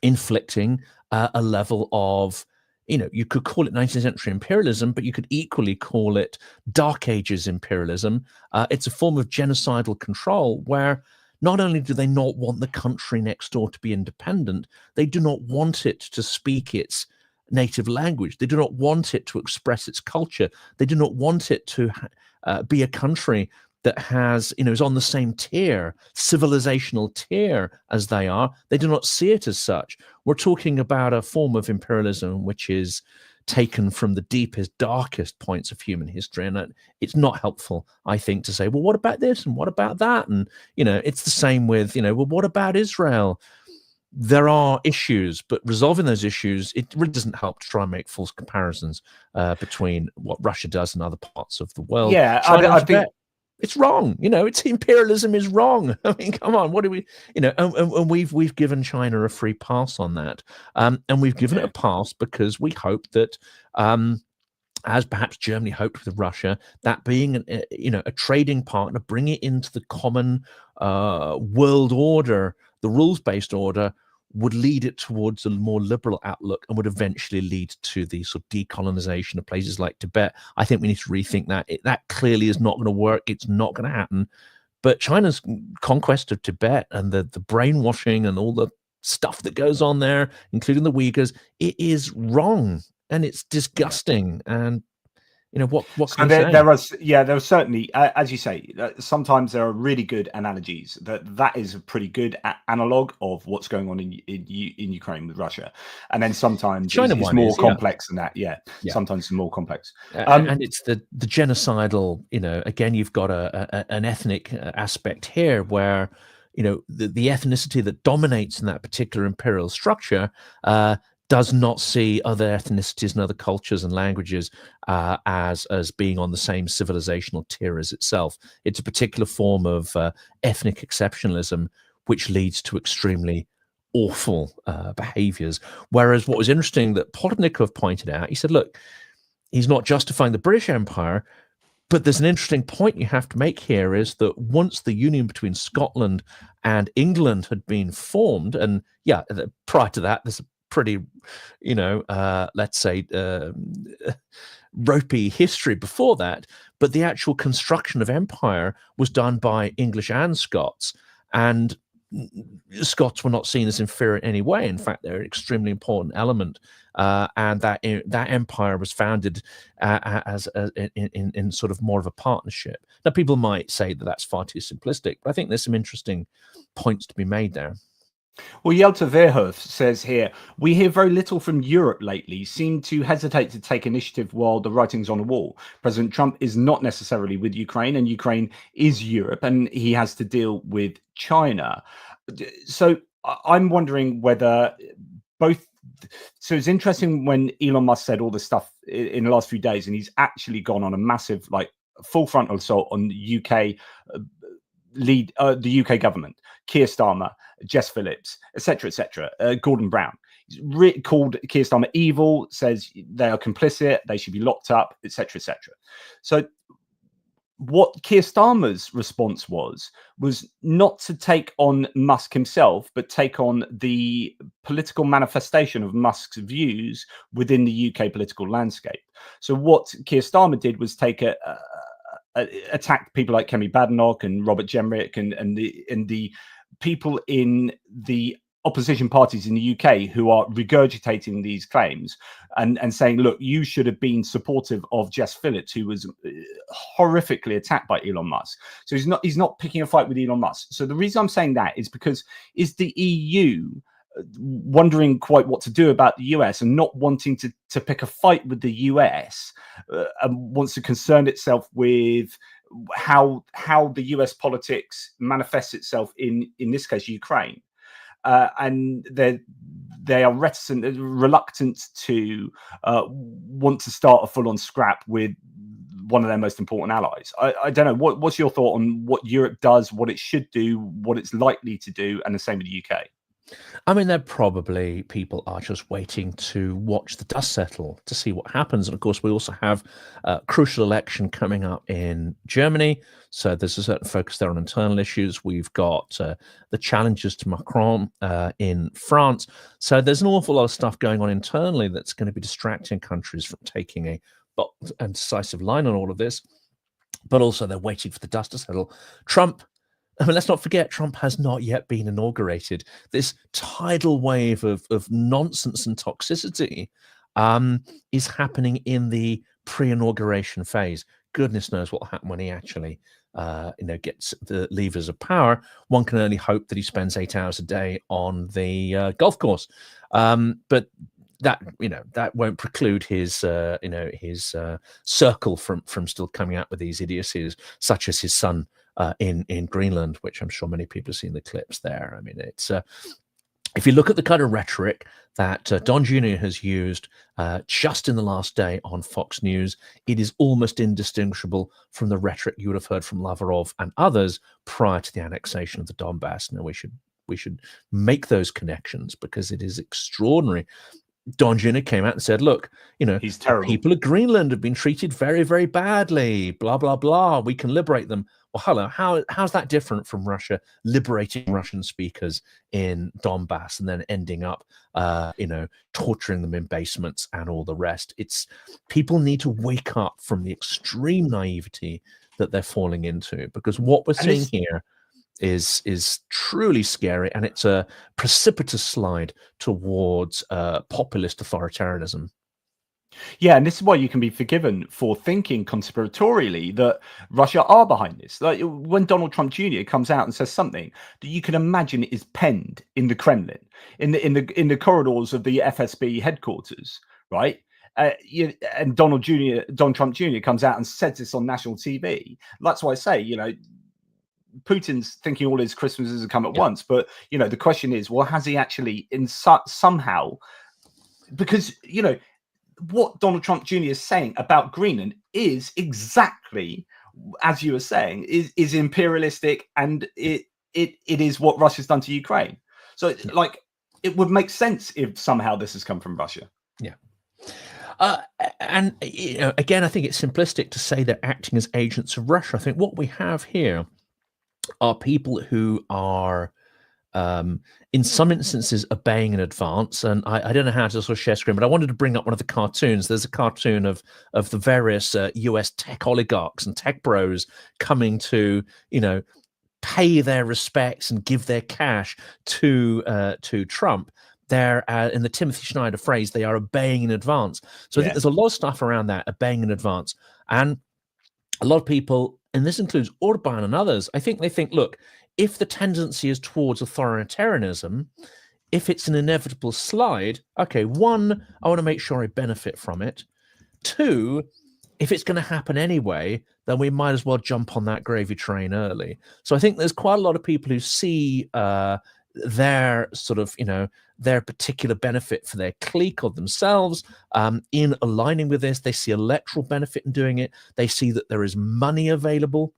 inflicting a level of, you could call it 19th century imperialism, but you could equally call it Dark Ages imperialism. It's a form of genocidal control where not only do they not want the country next door to be independent, they do not want it to speak its native language. They do not want it to express its culture. They do not want it to be a country that has, is on the same tier, civilizational tier as they are. They do not see it as such. We're talking about a form of imperialism which is taken from the deepest, darkest points of human history. And it's not helpful, I think, to say, well, what about this and what about that? And, it's the same with, well, what about Israel? There are issues, but resolving those issues, it really doesn't help to try and make false comparisons between what Russia does in other parts of the world. Yeah, China I and think Tibet, it's wrong. It's imperialism is wrong. I mean, come on, what do we, and we've given China a free pass on that, and we've given it a pass because we hope that, as perhaps Germany hoped with Russia, that being a trading partner, bring it into the common world order, the rules-based order, would lead it towards a more liberal outlook and would eventually lead to the sort of decolonization of places like Tibet. I think we need to rethink that. That clearly is not going to work. It's not going to happen. But China's conquest of Tibet and the brainwashing and all the stuff that goes on there, including the Uyghurs, it is wrong and it's disgusting. And what can we say? There are certainly, as you say, sometimes there are really good analogies. That is a pretty good analog of what's going on in Ukraine with Russia, and then sometimes it's more complex than that. Yeah, sometimes it's more complex. And it's the genocidal. Again, you've got an ethnic aspect here where the ethnicity that dominates in that particular imperial structure does not see other ethnicities and other cultures and languages as being on the same civilizational tier as itself. It's a particular form of ethnic exceptionalism, which leads to extremely awful behaviors. Whereas what was interesting that Plotnikov pointed out, he said, look, he's not justifying the British Empire, but there's an interesting point you have to make here is that once the union between Scotland and England had been formed, and prior to that, there's a pretty, let's say, ropey history before that, but the actual construction of empire was done by English and Scots, and Scots were not seen as inferior in any way. In fact, they're an extremely important element, and that empire was founded as in sort of more of a partnership. Now, people might say that that's far too simplistic, but I think there's some interesting points to be made there. Well, Yelta Verhoef says here, we hear very little from Europe lately, seem to hesitate to take initiative while the writing's on the wall. President Trump is not necessarily with Ukraine, and Ukraine is Europe, and he has to deal with China. So I'm wondering whether both. So it's interesting when Elon Musk said all this stuff in the last few days, and he's actually gone on a massive, full frontal assault on the UK the UK government, Keir Starmer, Jess Phillips, etc., Gordon Brown. He's called Keir Starmer evil, says they are complicit, they should be locked up, etc., etc. So what Keir Starmer's response was not to take on Musk himself, but take on the political manifestation of Musk's views within the UK political landscape. So what Keir Starmer did was take attacked people like Kemi Badenoch and Robert Jenrick and the people in the opposition parties in the UK who are regurgitating these claims and saying, look, you should have been supportive of Jess Phillips, who was horrifically attacked by Elon Musk. So he's not picking a fight with Elon Musk. So the reason I'm saying that is because is the EU wondering quite what to do about the US and not wanting to pick a fight with the US and wants to concern itself with how the US politics manifests itself in this case Ukraine, and they are reluctant to want to start a full-on scrap with one of their most important allies. I don't know, what's your thought on what Europe does, what it should do, what it's likely to do, and the same with the UK? I mean, people are just waiting to watch the dust settle to see what happens. And of course, we also have a crucial election coming up in Germany. So there's a certain focus there on internal issues. We've got the challenges to Macron in France. So there's an awful lot of stuff going on internally that's going to be distracting countries from taking a bold and decisive line on all of this. But also they're waiting for the dust to settle. Trump I mean, let's not forget, Trump has not yet been inaugurated. This tidal wave of nonsense and toxicity is happening in the pre-inauguration phase. Goodness knows what will happen when he actually, gets the levers of power. One can only hope that he spends 8 hours a day on the golf course, but that won't preclude his circle from still coming out with these idiocies, such as his son in Greenland, which I'm sure many people have seen the clips there. I mean, it's if you look at the kind of rhetoric that Don Jr. has used just in the last day on Fox News, it is almost indistinguishable from the rhetoric you would have heard from Lavrov and others prior to the annexation of the Donbass. Now, we should make those connections, because it is extraordinary. Don Jr. came out and said, look, He's terrible. People of Greenland have been treated very, very badly, blah, blah, blah. We can liberate them. Well, hello, how's that different from Russia liberating Russian speakers in Donbass and then ending up, torturing them in basements and all the rest? It's people need to wake up from the extreme naivety that they're falling into, because what we're seeing here is truly scary, and it's a precipitous slide towards populist authoritarianism. Yeah, and this is why you can be forgiven for thinking conspiratorially that Russia are behind this. Like when Donald Trump Jr. comes out and says something that you can imagine is penned in the Kremlin, in the corridors of the FSB headquarters, right? And Donald Trump Jr. comes out and says this on national TV. That's why I say, Putin's thinking all his Christmases have come at once, but the question is, well, has he actually somehow? Because what Donald Trump Jr. is saying about Greenland is exactly, as you were saying, is imperialistic, and it is what Russia's done to Ukraine. So, it would make sense if somehow this has come from Russia. Yeah. And again, I think it's simplistic to say they're acting as agents of Russia. I think what we have here are people who are, in some instances, obeying in advance. And I don't know how to sort of share screen, but I wanted to bring up one of the cartoons. There's a cartoon of the various US tech oligarchs and tech bros coming to, pay their respects and give their cash to Trump. They're, in the Timothy Schneider phrase, they are obeying in advance. So I think there's a lot of stuff around that, obeying in advance. And a lot of people, and this includes Orban and others, I think they think, look, if the tendency is towards authoritarianism, if it's an inevitable slide, okay, one, I want to make sure I benefit from it. Two, if it's going to happen anyway, then we might as well jump on that gravy train early. So I think there's quite a lot of people who see their sort of, their particular benefit for their clique or themselves in aligning with this. They see electoral benefit in doing it. They see that there is money available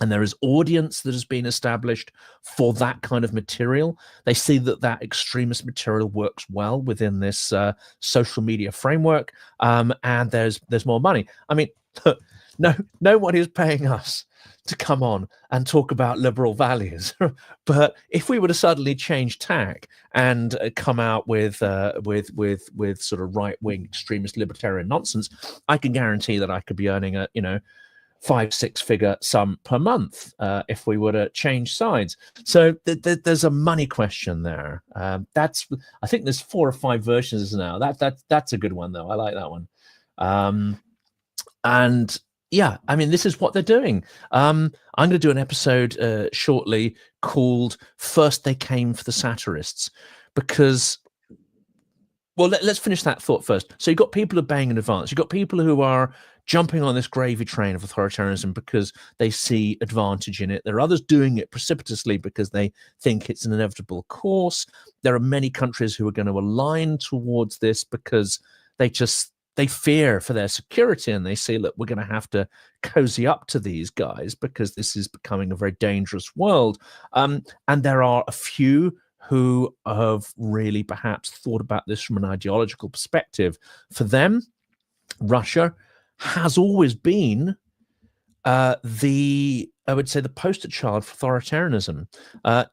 and there is audience that has been established for that kind of material. They see that extremist material works well within this social media framework, and there's more money. I mean, no one is paying us to come on and talk about liberal values, but if we were to suddenly change tack and come out with sort of right-wing extremist libertarian nonsense, I can guarantee that I could be earning a 5-6 figure sum per month if we were to change sides. So there's a money question there. I think there's 4 or 5 versions now. That's a good one though. I like that one. And yeah, I mean, this is what they're doing. I'm going to do an episode shortly called "First They Came for the Satirists," because, well, let's finish that thought first. So you've got people obeying in advance. You've got people who are jumping on this gravy train of authoritarianism because they see advantage in it. There are others doing it precipitously because they think it's an inevitable course. There are many countries who are going to align towards this because they fear for their security, and they say, look, we're going to have to cozy up to these guys because this is becoming a very dangerous world. And there are a few who have really perhaps thought about this from an ideological perspective. For them, Russia has always been I would say the poster child for authoritarianism.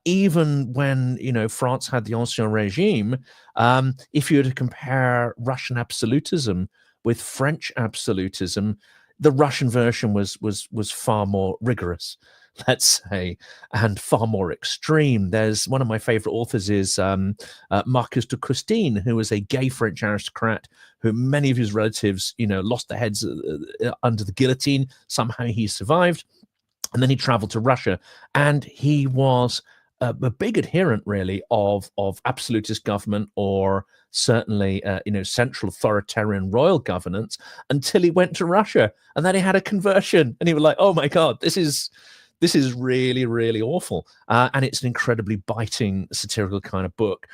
Even when, France had the Ancien Regime, if you were to compare Russian absolutism with French absolutism, the Russian version was far more rigorous. let's say, and far more extreme. There's one of my favorite authors is Marcus de Custine, who was a gay French aristocrat who many of his relatives, lost their heads under the guillotine. Somehow he survived. And then he traveled to Russia, and he was a big adherent, really, of absolutist government, or certainly, central authoritarian royal governance, until he went to Russia, and then he had a conversion, and he was like, "Oh my God, this is really, really awful," and it's an incredibly biting satirical kind of book.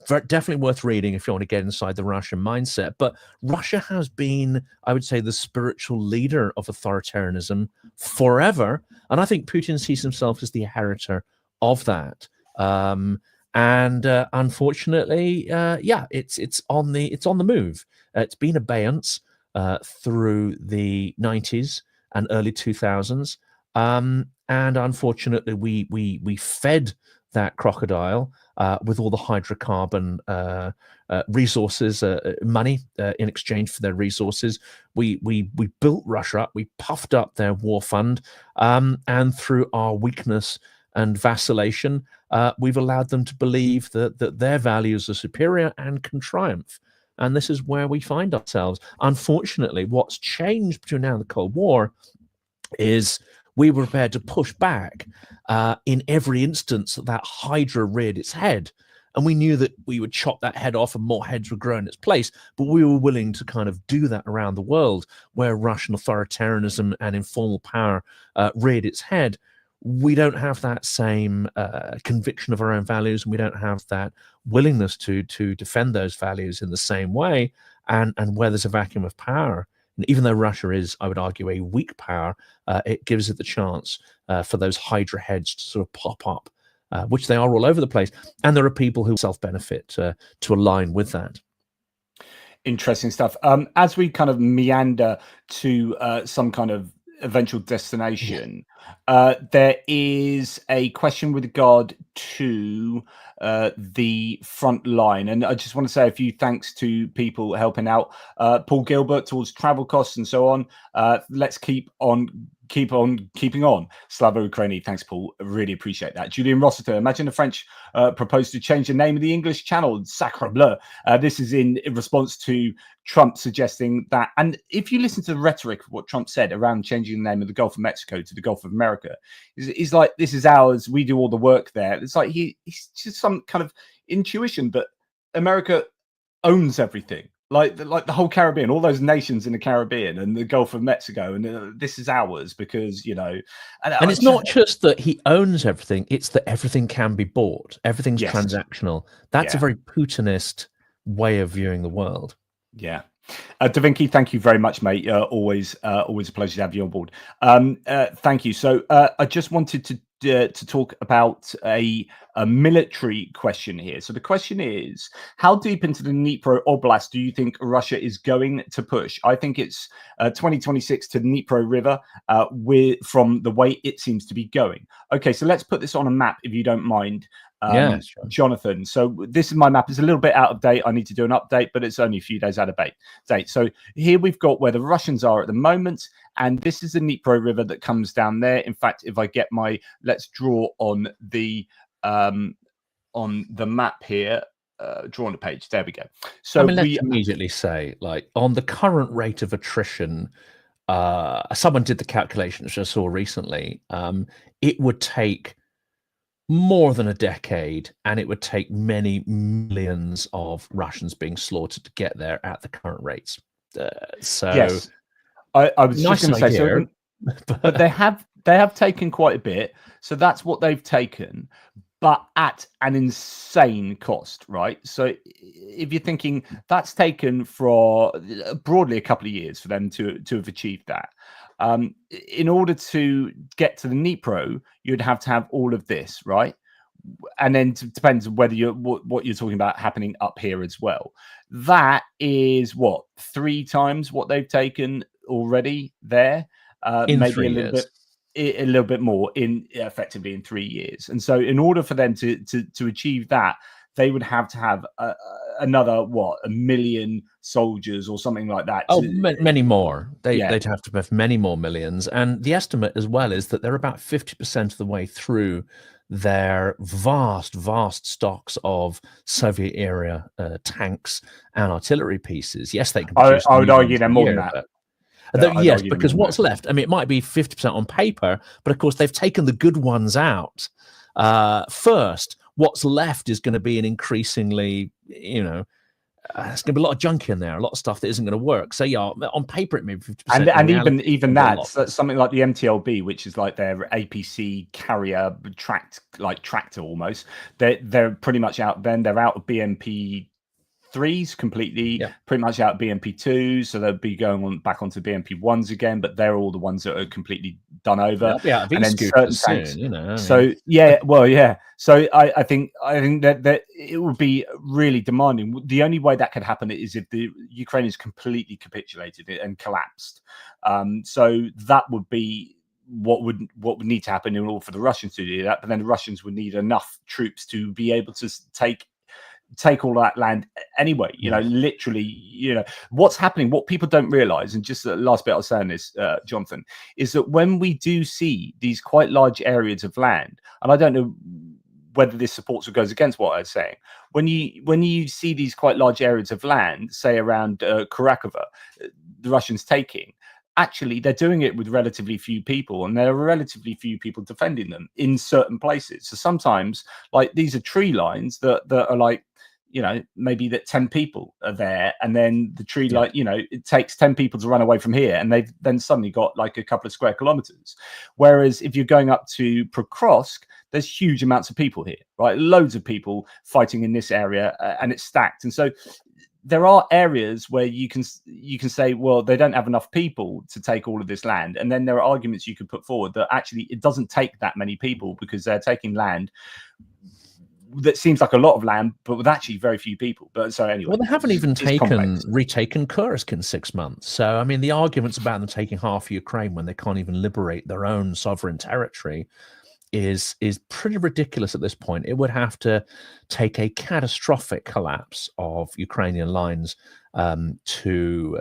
Definitely worth reading if you want to get inside the Russian mindset. But Russia has been, I would say, the spiritual leader of authoritarianism forever, and I think Putin sees himself as the inheritor of that. And unfortunately, it's on the move. It's been abeyance through the 90s and early 2000s, and unfortunately, we fed that crocodile with all the hydrocarbon resources, money in exchange for their resources. We built Russia up, we puffed up their war fund, and through our weakness and vacillation, we've allowed them to believe that their values are superior and can triumph. And this is where we find ourselves. Unfortunately, what's changed between now and the Cold War is we were prepared to push back in every instance that Hydra reared its head. And we knew that we would chop that head off and more heads would grow in its place. But we were willing to kind of do that around the world, where Russian authoritarianism and informal power reared its head. We don't have that same conviction of our own values, and we don't have that willingness to defend those values in the same way. And where there's a vacuum of power, and even though Russia is, I would argue, a weak power, it gives it the chance for those Hydra heads to sort of pop up, which they are all over the place. And there are people who self-benefit to align with that. Interesting stuff. As we kind of meander to some kind of eventual destination, there is a question with regard to the front line, and I just want to say a few thanks to people helping out. Paul Gilbert towards travel costs and so on. Let's keep on keeping on. Slava Ukraini, thanks, Paul. Really appreciate that. Julian Rossiter, imagine the French proposed to change the name of the English channel, Sacre Bleu. This is in response to Trump suggesting that, and if you listen to the rhetoric of what Trump said around changing the name of the Gulf of Mexico to the Gulf of America, he's like, this is ours, we do all the work there. It's like he's just some kind of intuition that America owns everything. Like the whole Caribbean, all those nations in the Caribbean and the Gulf of Mexico, and this is ours because, and it's not just that he owns everything; it's that everything can be bought. Everything's transactional. That's a very Putinist way of viewing the world. Yeah. Da Vinci, thank you very much, mate. Always a pleasure to have you on board. Thank you. So I just wanted to talk about a military question here. So the question is, how deep into the Dnipro Oblast do you think Russia is going to push? I think it's 2026 to the Dnipro River from the way it seems to be going. Okay, so let's put this on a map, if you don't mind. Sure. Jonathan. So this is my map. It's a little bit out of date. I need to do an update, but it's only a few days out of date. So here we've got where the Russians are at the moment, and this is the Dnipro River that comes down there. In fact, if I get let's draw on the map here. Draw on the page. There we go. So let's immediately say, like, on the current rate of attrition, someone did the calculation, which I saw recently. It would take more than a decade, and it would take many millions of Russians being slaughtered to get there at the current rates. So yes, I was just going to say, so, but they have taken quite a bit. So that's what they've taken, but at an insane cost, right? So if you're thinking, that's taken for broadly a couple of years for them to have achieved that. In order to get to the Dnipro, you'd have to have all of this, right? And then it depends on whether what you're talking about happening up here as well. That is what, 3 times what they've taken already there, maybe a little bit more effectively in 3 years. And so in order for them to achieve that, they would have to have another, what, 1 million soldiers or something like that. Oh, many more. Yeah. They'd have to have many more millions. And the estimate as well is that they're about 50% of the way through their vast stocks of Soviet era tanks and artillery pieces. Yes, they can produce I would new argue ones they're a more than year, that. yes, because what's left? I mean, it might be 50% on paper, but of course they've taken the good ones out first. What's left is going to be an increasingly, there's going to be a lot of junk in there, a lot of stuff that isn't going to work. So yeah, on paper it may be 50%. And even that's something like the MTLB, which is like their APC carrier tractor almost. They're pretty much out. Then they're out of BMP threes completely, pretty much out of BMP twos, so they'll be going on back onto BMP ones again. But they're all the ones that are completely done over. They'll be out of and then certain tanks, soon, So So I think that it would be really demanding. The only way that could happen is if the Ukrainians completely capitulated and collapsed. So that would be what would need to happen in order for the Russians to do that. But then the Russians would need enough troops to be able to take all that land anyway. Literally, what's happening, what people don't realize, and just the last bit I was saying this, Jonathan, is that when we do see these quite large areas of land, and I don't know whether this supports or goes against what I was saying, when you see these quite large areas of land, say around Karakova, the Russians taking, actually they're doing it with relatively few people, and there are relatively few people defending them in certain places. So sometimes, like, these are tree lines that are like, maybe that 10 people are there, and then the tree line, it takes 10 people to run away from here, and they've then suddenly got like a couple of square kilometers. Whereas if you're going up to Prokrovsk, there's huge amounts of people here, right? Loads of people fighting in this area, and it's stacked. And so there are areas where you can say, well, they don't have enough people to take all of this land, and then there are arguments you could put forward that actually it doesn't take that many people, because they're taking land that seems like a lot of land, but with actually very few people. But so anyway, well, they haven't even retaken Kursk in 6 months. So I mean, the arguments about them taking half of Ukraine when they can't even liberate their own sovereign territory is pretty ridiculous at this point. It would have to take a catastrophic collapse of Ukrainian lines to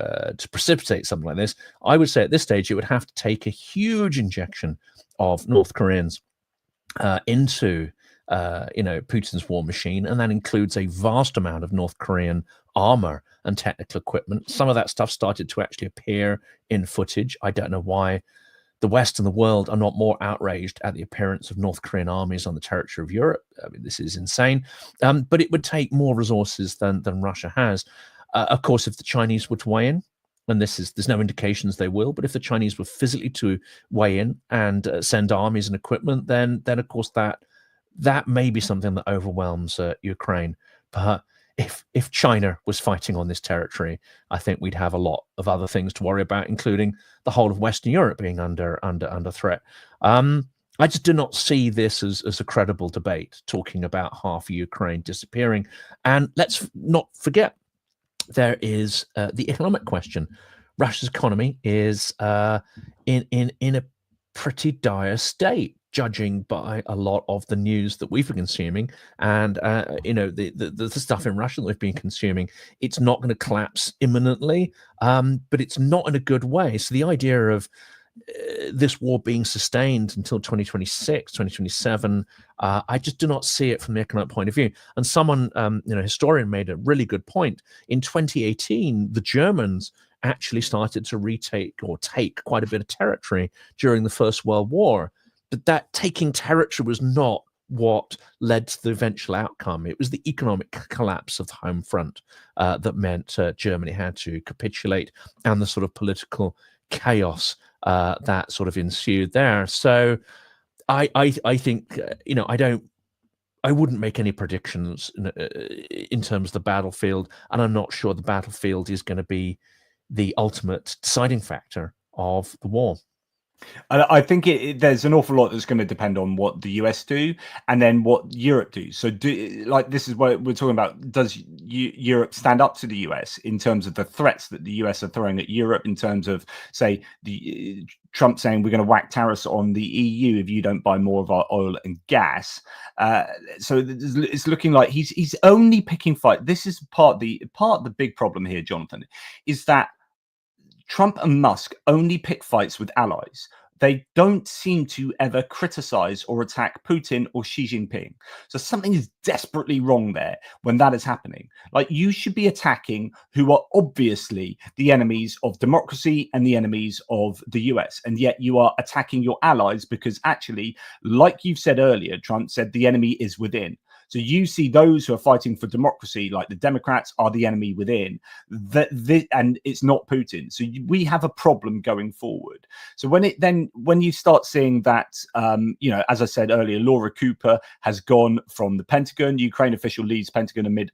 precipitate something like this. I would say at this stage it would have to take a huge injection of North Koreans into Putin's war machine, and that includes a vast amount of North Korean armor and technical equipment. Some of that stuff started to actually appear in footage. I don't know why the West and the world are not more outraged at the appearance of North Korean armies on the territory of Europe. I mean, this is insane. But it would take more resources than Russia has. Of course, if the Chinese were to weigh in, and there's no indications they will, but if the Chinese were physically to weigh in and send armies and equipment, then of course that may be something that overwhelms Ukraine. But if China was fighting on this territory, I think we'd have a lot of other things to worry about, including the whole of Western Europe being under threat. I just do not see this as a credible debate, talking about half of Ukraine disappearing. And let's not forget, there is the economic question. Russia's economy is in a pretty dire state, judging by a lot of the news that we've been consuming, and the stuff in Russia that we've been consuming. It's not going to collapse imminently, but it's not in a good way. So the idea of this war being sustained until 2026, 2027, I just do not see it from the economic point of view. And someone, historian, made a really good point. In 2018, the Germans actually started to retake or take quite a bit of territory during the First World War. But that taking territory was not what led to the eventual outcome. It was the economic collapse of the home front that meant Germany had to capitulate, and the sort of political chaos that sort of ensued there. So I think, I wouldn't make any predictions in terms of the battlefield, and I'm not sure the battlefield is going to be the ultimate deciding factor of the war. I think there's an awful lot that's going to depend on what the US do and then what Europe do. So, like this is what we're talking about. Does Europe stand up to the US in terms of the threats that the US are throwing at Europe? In terms of, say, the Trump saying we're going to whack tariffs on the EU if you don't buy more of our oil and gas. So it's looking like he's only picking fight. This is part of the big problem here, Jonathan, is that Trump and Musk only pick fights with allies. They don't seem to ever criticize or attack Putin or Xi Jinping. So something is desperately wrong there when that is happening. Like, you should be attacking who are obviously the enemies of democracy and the enemies of the US. And yet you are attacking your allies because actually, like you've said earlier, Trump said the enemy is within. So you see those who are fighting for democracy, like the Democrats, are the enemy within, and it's not Putin. So we have a problem going forward. So when you start seeing that, as I said earlier, Laura Cooper has gone from the Pentagon. Ukraine official leaves Pentagon amid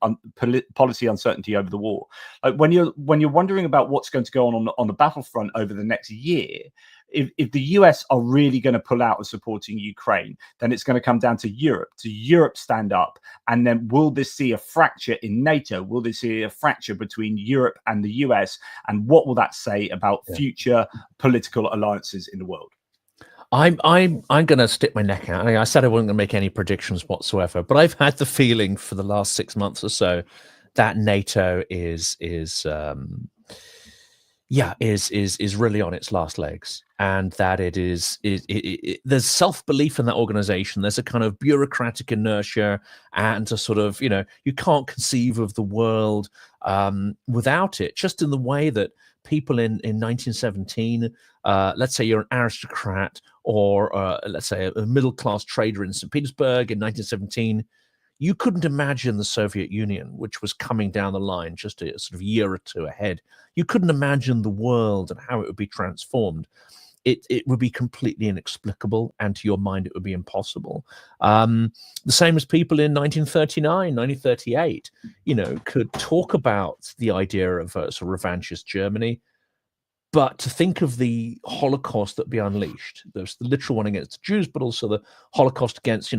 policy uncertainty over the war. Like, when you're wondering about what's going to go on the battlefront over the next year, if the US are really going to pull out of supporting Ukraine, then it's going to come down to Europe. To Europe stand up, and then will this see a fracture in NATO? Will this see a fracture between Europe and the US? And what will that say about future political alliances in the world? I'm going to stick my neck out. I said I wasn't going to make any predictions whatsoever, but I've had the feeling for the last 6 months or so that NATO is really on its last legs, and that there's self-belief in that organization. There's a kind of bureaucratic inertia, and a sort of, you can't conceive of the world without it, just in the way that people in 1917, let's say you're an aristocrat, or let's say a middle-class trader in St. Petersburg in 1917, you couldn't imagine the Soviet Union, which was coming down the line just a sort of year or two ahead. You couldn't imagine the world and how it would be transformed. It would be completely inexplicable, and to your mind, it would be impossible. The same as people in 1939, 1938, could talk about the idea of a sort of revanchist Germany. But to think of the Holocaust that be unleashed, there's the literal one against the Jews, but also the Holocaust against,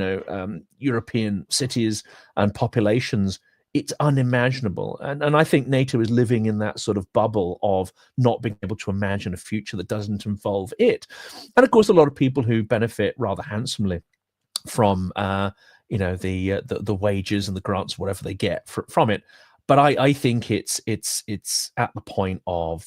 European cities and populations, it's unimaginable. And I think NATO is living in that sort of bubble of not being able to imagine a future that doesn't involve it. And of course, a lot of people who benefit rather handsomely from, the wages and the grants, whatever they get from it. But I think it's at the point of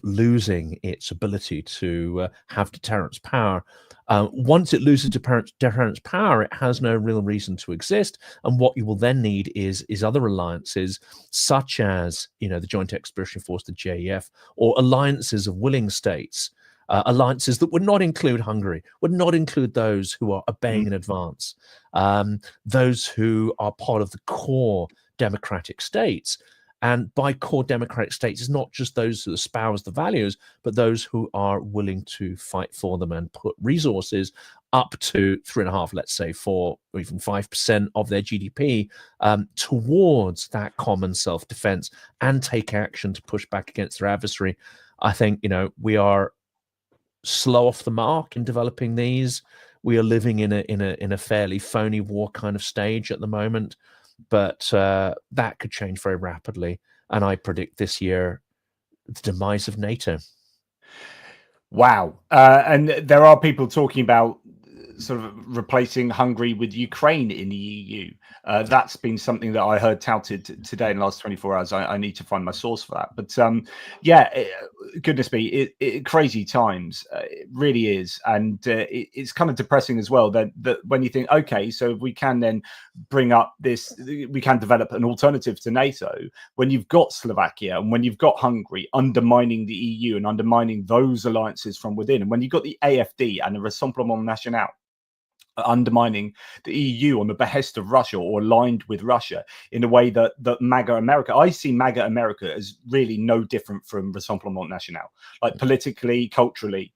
losing its ability to have deterrence power. Once it loses deterrence power, it has no real reason to exist. And what you will then need is other alliances, such as the Joint Expeditionary Force, the JEF, or alliances of willing states. Alliances that would not include Hungary, would not include those who are obeying in advance, those who are part of the core democratic states. And by core democratic states, it's not just those who espouse the values, but those who are willing to fight for them and put resources up to 3.5%, let's say, 4 or even 5% of their GDP towards that common self-defense, and take action to push back against their adversary. I think, we are slow off the mark in developing these. We are living in a fairly phony war kind of stage at the moment. But that could change very rapidly. And I predict this year the demise of NATO. Wow. And there are people talking about sort of replacing Hungary with Ukraine in the EU. That's been something that I heard touted today in the last 24 hours. I need to find my source for that. But goodness me, crazy times. It really is. And it's kind of depressing as well that when you think, okay, so we can then bring up this, we can develop an alternative to NATO, when you've got Slovakia and when you've got Hungary undermining the EU and undermining those alliances from within, and when you've got the AfD and the Rassemblement National undermining the EU on the behest of Russia, or aligned with Russia in a way that MAGA America, I see MAGA America as really no different from Rassemblement National, like politically, culturally,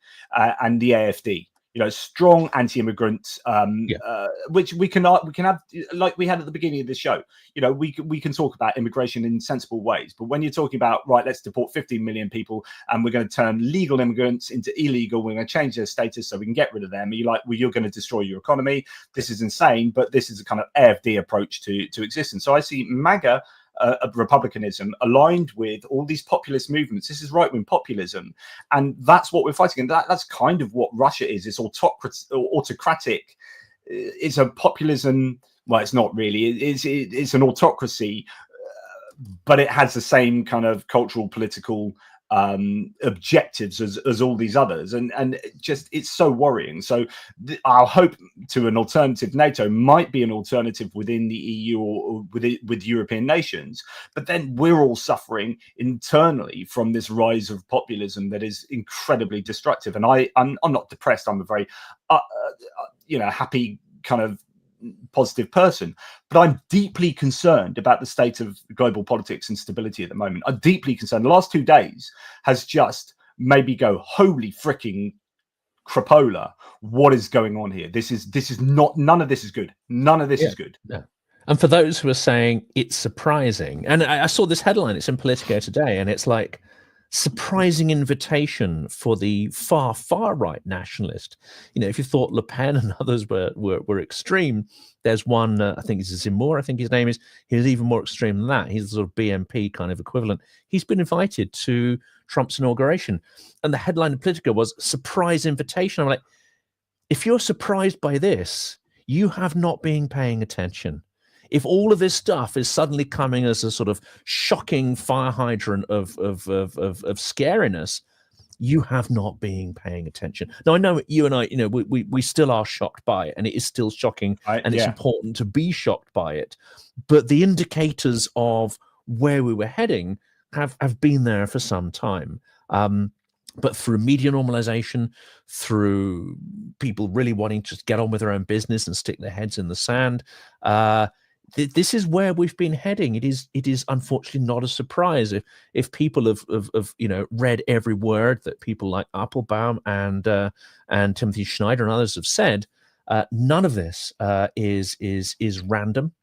and the AfD. strong anti-immigrant, Yeah. which we can have, like we had at the beginning of the show. We can talk about immigration in sensible ways, but when you're talking about, right, let's deport 15 million people and we're going to turn legal immigrants into illegal, we're going to change their status so we can get rid of them. And you're like, well, you're going to destroy your economy. This is insane, but this is a kind of AFD approach to existence. So I see MAGA republicanism aligned with all these populist movements. This is right-wing populism, and that's what we're fighting. And that's kind of what Russia is. It's autocratic. It's a populism. Well, it's not really. It's an autocracy, but it has the same kind of cultural, political objectives as all these others, and just it's so worrying. So our hope to an alternative NATO might be an alternative within the EU or with European nations, but then we're all suffering internally from this rise of populism that is incredibly destructive. And I'm not depressed. I'm a very happy kind of positive person, but I'm deeply concerned about the state of global politics and stability at the moment. I'm deeply concerned. The last 2 days has just made me go, holy freaking crapola, what is going on here? This is not, none of this is good. None of this is good. No. And for those who are saying it's surprising, and I saw this headline, it's in Politico today, and it's like, surprising invitation for the far right nationalist. If you thought Le Pen and others were extreme, there's one, I think it's Zemmour, I think his name is, he's even more extreme than that. He's the sort of BNP kind of equivalent. He's been invited to Trump's inauguration, and the headline in Politico was surprise invitation. I'm like, if you're surprised by this, you have not been paying attention. If all of this stuff is suddenly coming as a sort of shocking fire hydrant of scariness, you have not been paying attention. Now, I know you and I, we still are shocked by it, and it is still shocking, and it's important to be shocked by it. But the indicators of where we were heading have been there for some time. But through media normalization, through people really wanting to get on with their own business and stick their heads in the sand, this is where we've been heading. It is unfortunately not a surprise if people have read every word that people like Applebaum and Timothy Schneider and others have said. None of this is random.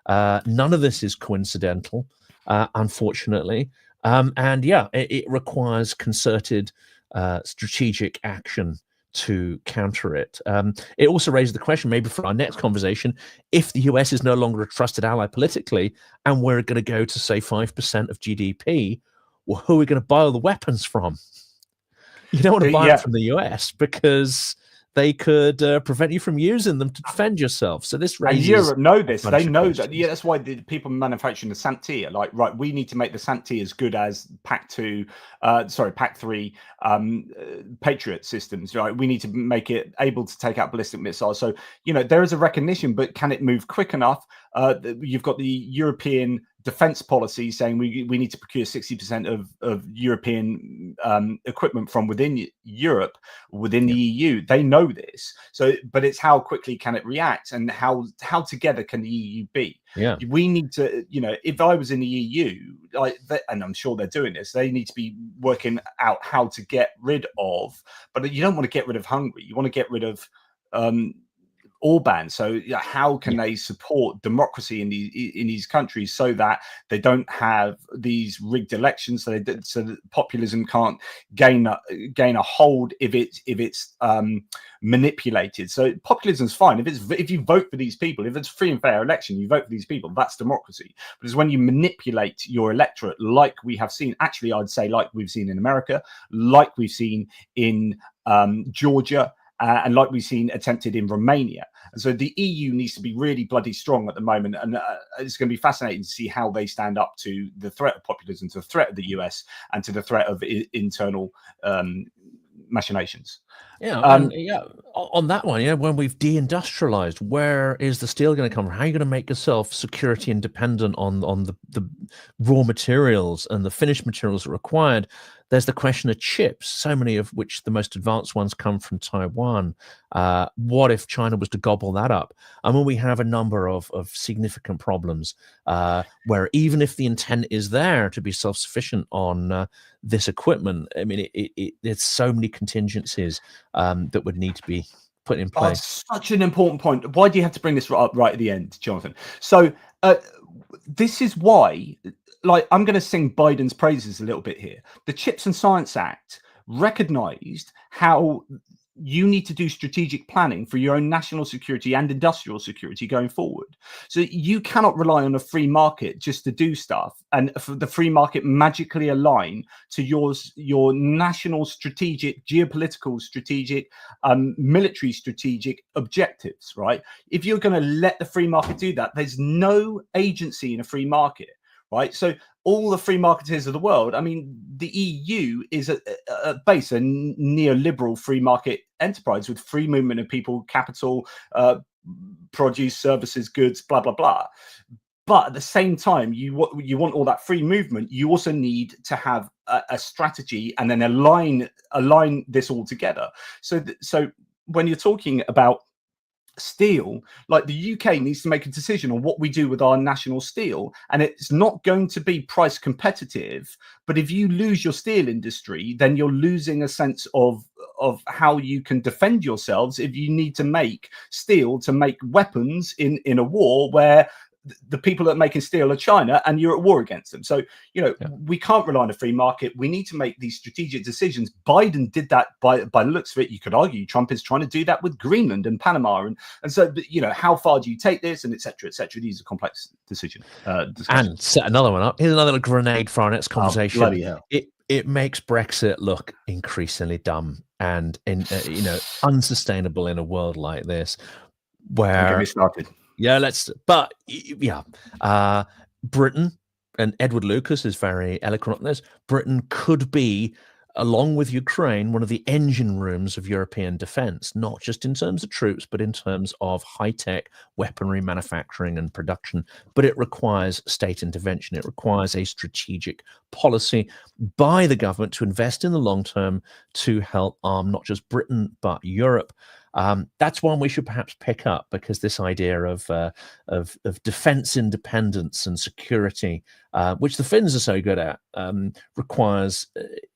None of this is coincidental, unfortunately. It requires concerted strategic action to counter it. It also raises the question, maybe for our next conversation, if the US is no longer a trusted ally politically, and we're going to go to, say, 5% of GDP, well, who are we going to buy all the weapons from? You don't want to buy them from the US because they could prevent you from using them to defend yourself. So this raises... And Europe know this. They know that. Yeah, that's why the people manufacturing the SANT-T are like, right, we need to make the SANT-T as good as Pac 3 Patriot systems. Right, we need to make it able to take out ballistic missiles. So, there is a recognition, but can it move quick enough? You've got the European defense policy saying we need to procure 60% of European equipment from within Europe, within the EU. They know this. So, but it's how quickly can it react, and how together can the EU be? Yeah, we need to, if I was in the EU, and I'm sure they're doing this, they need to be working out how to get rid of. But you don't want to get rid of Hungary. You want to get rid of Orban. So how can they support democracy in these countries so that they don't have these rigged elections, so that populism can't gain a hold if it's manipulated. So populism is fine if you vote for these people, if it's free and fair election, you vote for these people, that's democracy. But it's when you manipulate your electorate, like we have seen, actually I'd say like we've seen in America, like we've seen in Georgia, and like we've seen attempted in Romania. And so the EU needs to be really bloody strong at the moment. And it's going to be fascinating to see how they stand up to the threat of populism, to the threat of the US, and to the threat of internal machinations. On that one, when we've deindustrialized, where is the steel going to come from? How are you going to make yourself security independent on the raw materials and the finished materials required? There's the question of chips, so many of which the most advanced ones come from Taiwan. What if China was to gobble that up? I mean, we have a number of significant problems where even if the intent is there to be self-sufficient on this equipment, I mean, there's so many contingencies that would need to be put in place. It's such an important point. Why do you have to bring this up right at the end, Jonathan? So this is why, like, I'm going to sing Biden's praises a little bit here. The Chips and Science Act recognized how you need to do strategic planning for your own national security and industrial security going forward. So you cannot rely on a free market just to do stuff, and for the free market magically align to your national strategic, geopolitical strategic, military strategic objectives, right? If you're going to let the free market do that, there's no agency in a free market. Right, so all the free marketeers of the world, I mean, the EU is at base a neoliberal free market enterprise with free movement of people, capital, produce, services, goods, blah, blah, blah. But at the same time, you want all that free movement. You also need to have a strategy and then align this all together. So when you're talking about steel, like, the UK needs to make a decision on what we do with our national steel, and it's not going to be price competitive. But if you lose your steel industry, then you're losing a sense of how you can defend yourselves if you need to make steel to make weapons in a war where the people that are making steel are China and you're at war against them. So, we can't rely on a free market. We need to make these strategic decisions. Biden did that by the looks of it. You could argue Trump is trying to do that with Greenland and Panama. And so, how far do you take this, and et cetera, et cetera. These are complex discussions. And set another one up. Here's another grenade for our next conversation. Bloody hell. It makes Brexit look increasingly dumb and unsustainable in a world like this, where... Don't get me started. Britain, and Edward Lucas is very eloquent on this, Britain could be, along with Ukraine, one of the engine rooms of European defense, not just in terms of troops, but in terms of high-tech weaponry manufacturing and production. But it requires state intervention. It requires a strategic policy by the government to invest in the long term to help arm not just Britain, but Europe. That's one we should perhaps pick up, because this idea of defense independence and security, which the Finns are so good at, requires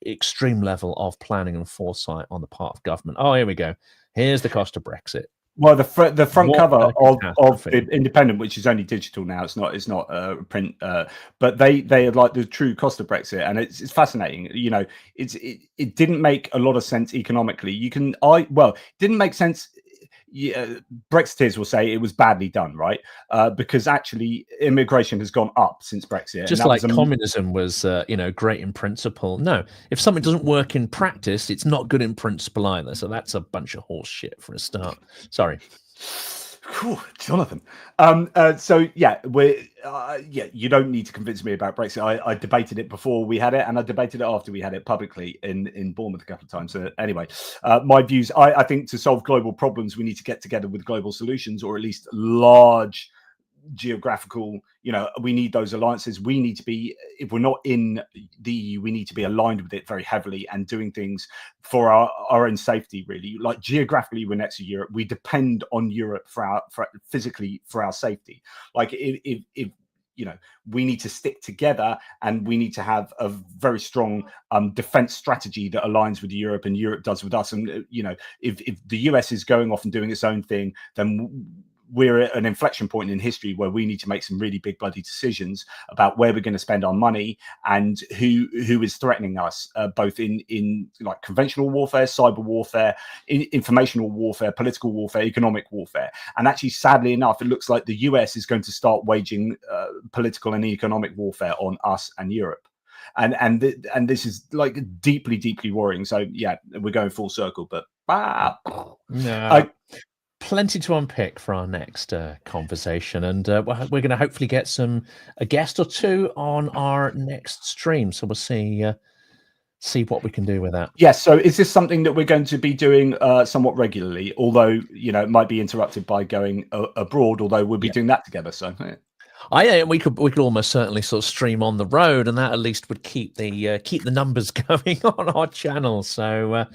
extreme level of planning and foresight on the part of government. Oh, here we go. Here's the cost of Brexit. Well, the front cover of the Independent, which is only digital now, it's not print, but they are like the true cost of Brexit, and it's fascinating. It didn't make a lot of sense economically. It didn't make sense. Brexiteers will say it was badly done, right? Because actually immigration has gone up since Brexit. Just like communism was, great in principle. No, if something doesn't work in practice, it's not good in principle either. So that's a bunch of horse shit for a start. Sorry. Cool, Jonathan. You don't need to convince me about Brexit. I debated it before we had it, and I debated it after we had it publicly in Bournemouth a couple of times. So anyway, my views, I think to solve global problems, we need to get together with global solutions, or at least large geographical, we need those alliances. We need to be, if we're not in the EU, we need to be aligned with it very heavily and doing things for our own safety, really. Like, geographically, we're next to Europe. We depend on Europe for physically for our safety. Like, if we need to stick together, and we need to have a very strong defense strategy that aligns with Europe and Europe does with us. And if the US is going off and doing its own thing, then we're at an inflection point in history where we need to make some really big bloody decisions about where we're going to spend our money and who is threatening us, both in like conventional warfare, cyber warfare, informational warfare, political warfare, economic warfare. And actually, sadly enough, it looks like the US is going to start waging political and economic warfare on us and Europe. And this is like deeply, deeply worrying. So yeah, we're going full circle, but plenty to unpick for our next conversation, and we're going to hopefully get a guest or two on our next stream. So we'll see what we can do with that. Yes. So is this something that we're going to be doing somewhat regularly? Although it might be interrupted by going abroad. Although we'll be doing that together. So. we could almost certainly sort of stream on the road, and that at least would keep the numbers going on our channel. So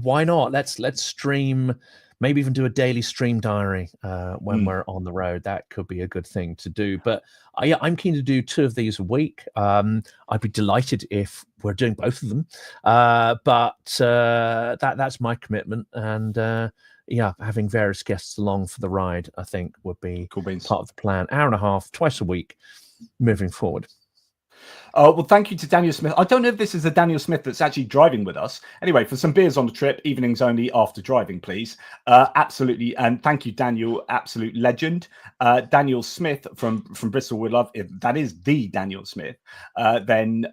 why not? Let's stream. Maybe even do a daily stream diary when we're on the road. That could be a good thing to do. But yeah, I'm keen to do 2 of these a week. I'd be delighted if we're doing both of them. But that's my commitment. And yeah, having various guests along for the ride, I think, would be Cool beans. part of the plan. Hour and a half, twice a week, moving forward. Well, thank you to Daniel Smith. I don't know if this is the Daniel Smith that's actually driving with us. Anyway, for some beers on the trip, evenings only after driving, please. Absolutely. And thank you, Daniel, absolute legend. Daniel Smith from Bristol with Love, if that is the Daniel Smith, then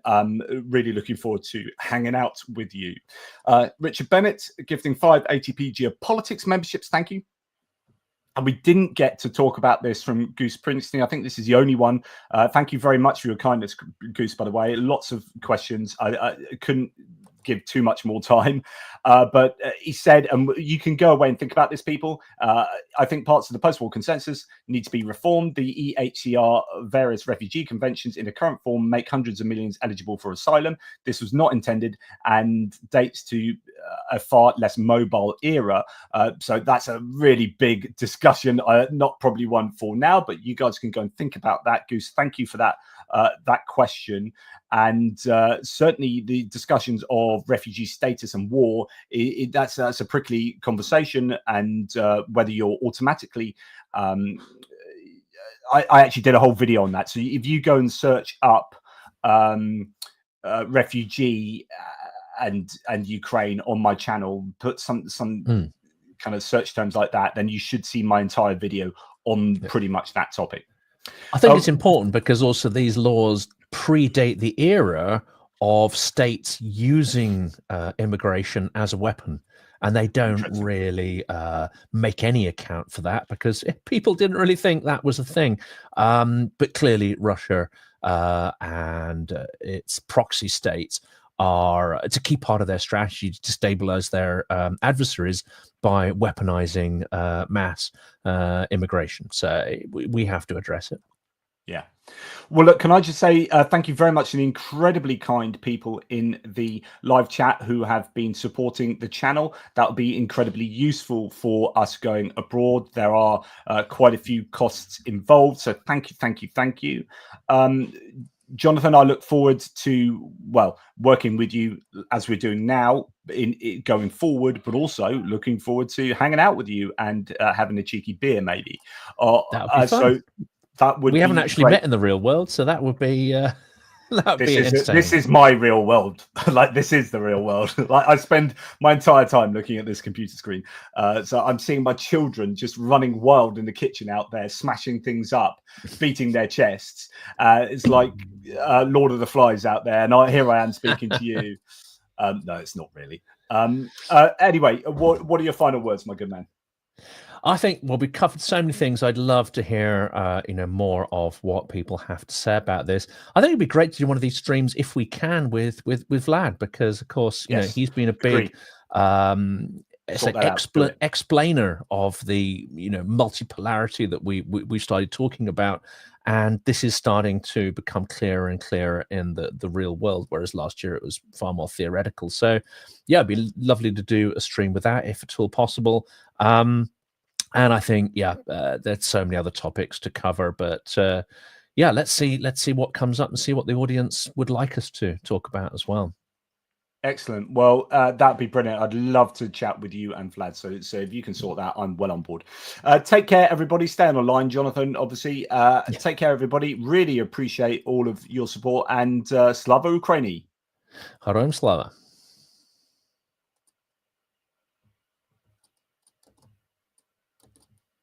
really looking forward to hanging out with you. Richard Bennett, gifting 5 ATP Geopolitics memberships. Thank you. And we didn't get to talk about this from Goose Princeton. I think this is the only one. Thank you very much for your kindness, Goose, by the way. Lots of questions. I couldn't give too much more time. But he said, and you can go away and think about this, people. I think parts of the post-war consensus need to be reformed. The EHCR various refugee conventions in the current form make hundreds of millions eligible for asylum. This was not intended and dates to a far less mobile era. So that's a really big discussion, not probably one for now, but you guys can go and think about that. Goose, thank you for that question. And certainly the discussions of refugee status and war, that's a prickly conversation. And whether you're automatically, I actually did a whole video on that. So if you go and search up refugee and Ukraine on my channel, put some kind of search terms like that, then you should see my entire video on pretty much that topic. I think it's important because also these laws predate the era of states using immigration as a weapon, and they don't really make any account for that because people didn't really think that was a thing. But clearly Russia and its proxy states it's a key part of their strategy to destabilize their adversaries by weaponizing mass immigration. So we have to address it. Yeah. Well, look, can I just say thank you very much to the incredibly kind people in the live chat who have been supporting the channel. That will be incredibly useful for us going abroad. There are quite a few costs involved. So thank you, thank you, thank you. Jonathan, I look forward to, well, working with you as we're doing now in going forward, but also looking forward to hanging out with you and having a cheeky beer, maybe. That would be fun. So that would. We haven't actually met in the real world, so that would be. This is my real world. Like, this is the real world. Like, I spend my entire time looking at this computer screen. So I'm seeing my children just running wild in the kitchen out there, smashing things up, beating their chests. It's like Lord of the Flies out there. And here I am speaking to you. No, it's not really. Anyway, what are your final words, my good man? I think, well, we covered so many things. I'd love to hear, more of what people have to say about this. I think it'd be great to do one of these streams if we can with Vlad, because of course, he's been a big explainer of the multipolarity that we started talking about, and this is starting to become clearer and clearer in the real world, whereas last year it was far more theoretical. So yeah, it'd be lovely to do a stream with that if at all possible. And I think, there's so many other topics to cover, but let's see what comes up and see what the audience would like us to talk about as well. Excellent. Well, that'd be brilliant. I'd love to chat with you and Vlad. So if you can sort that, I'm well on board. Take care, everybody. Stay on the line, Jonathan, obviously. Take care, everybody. Really appreciate all of your support. And Slava Ukraini. Heroям slava.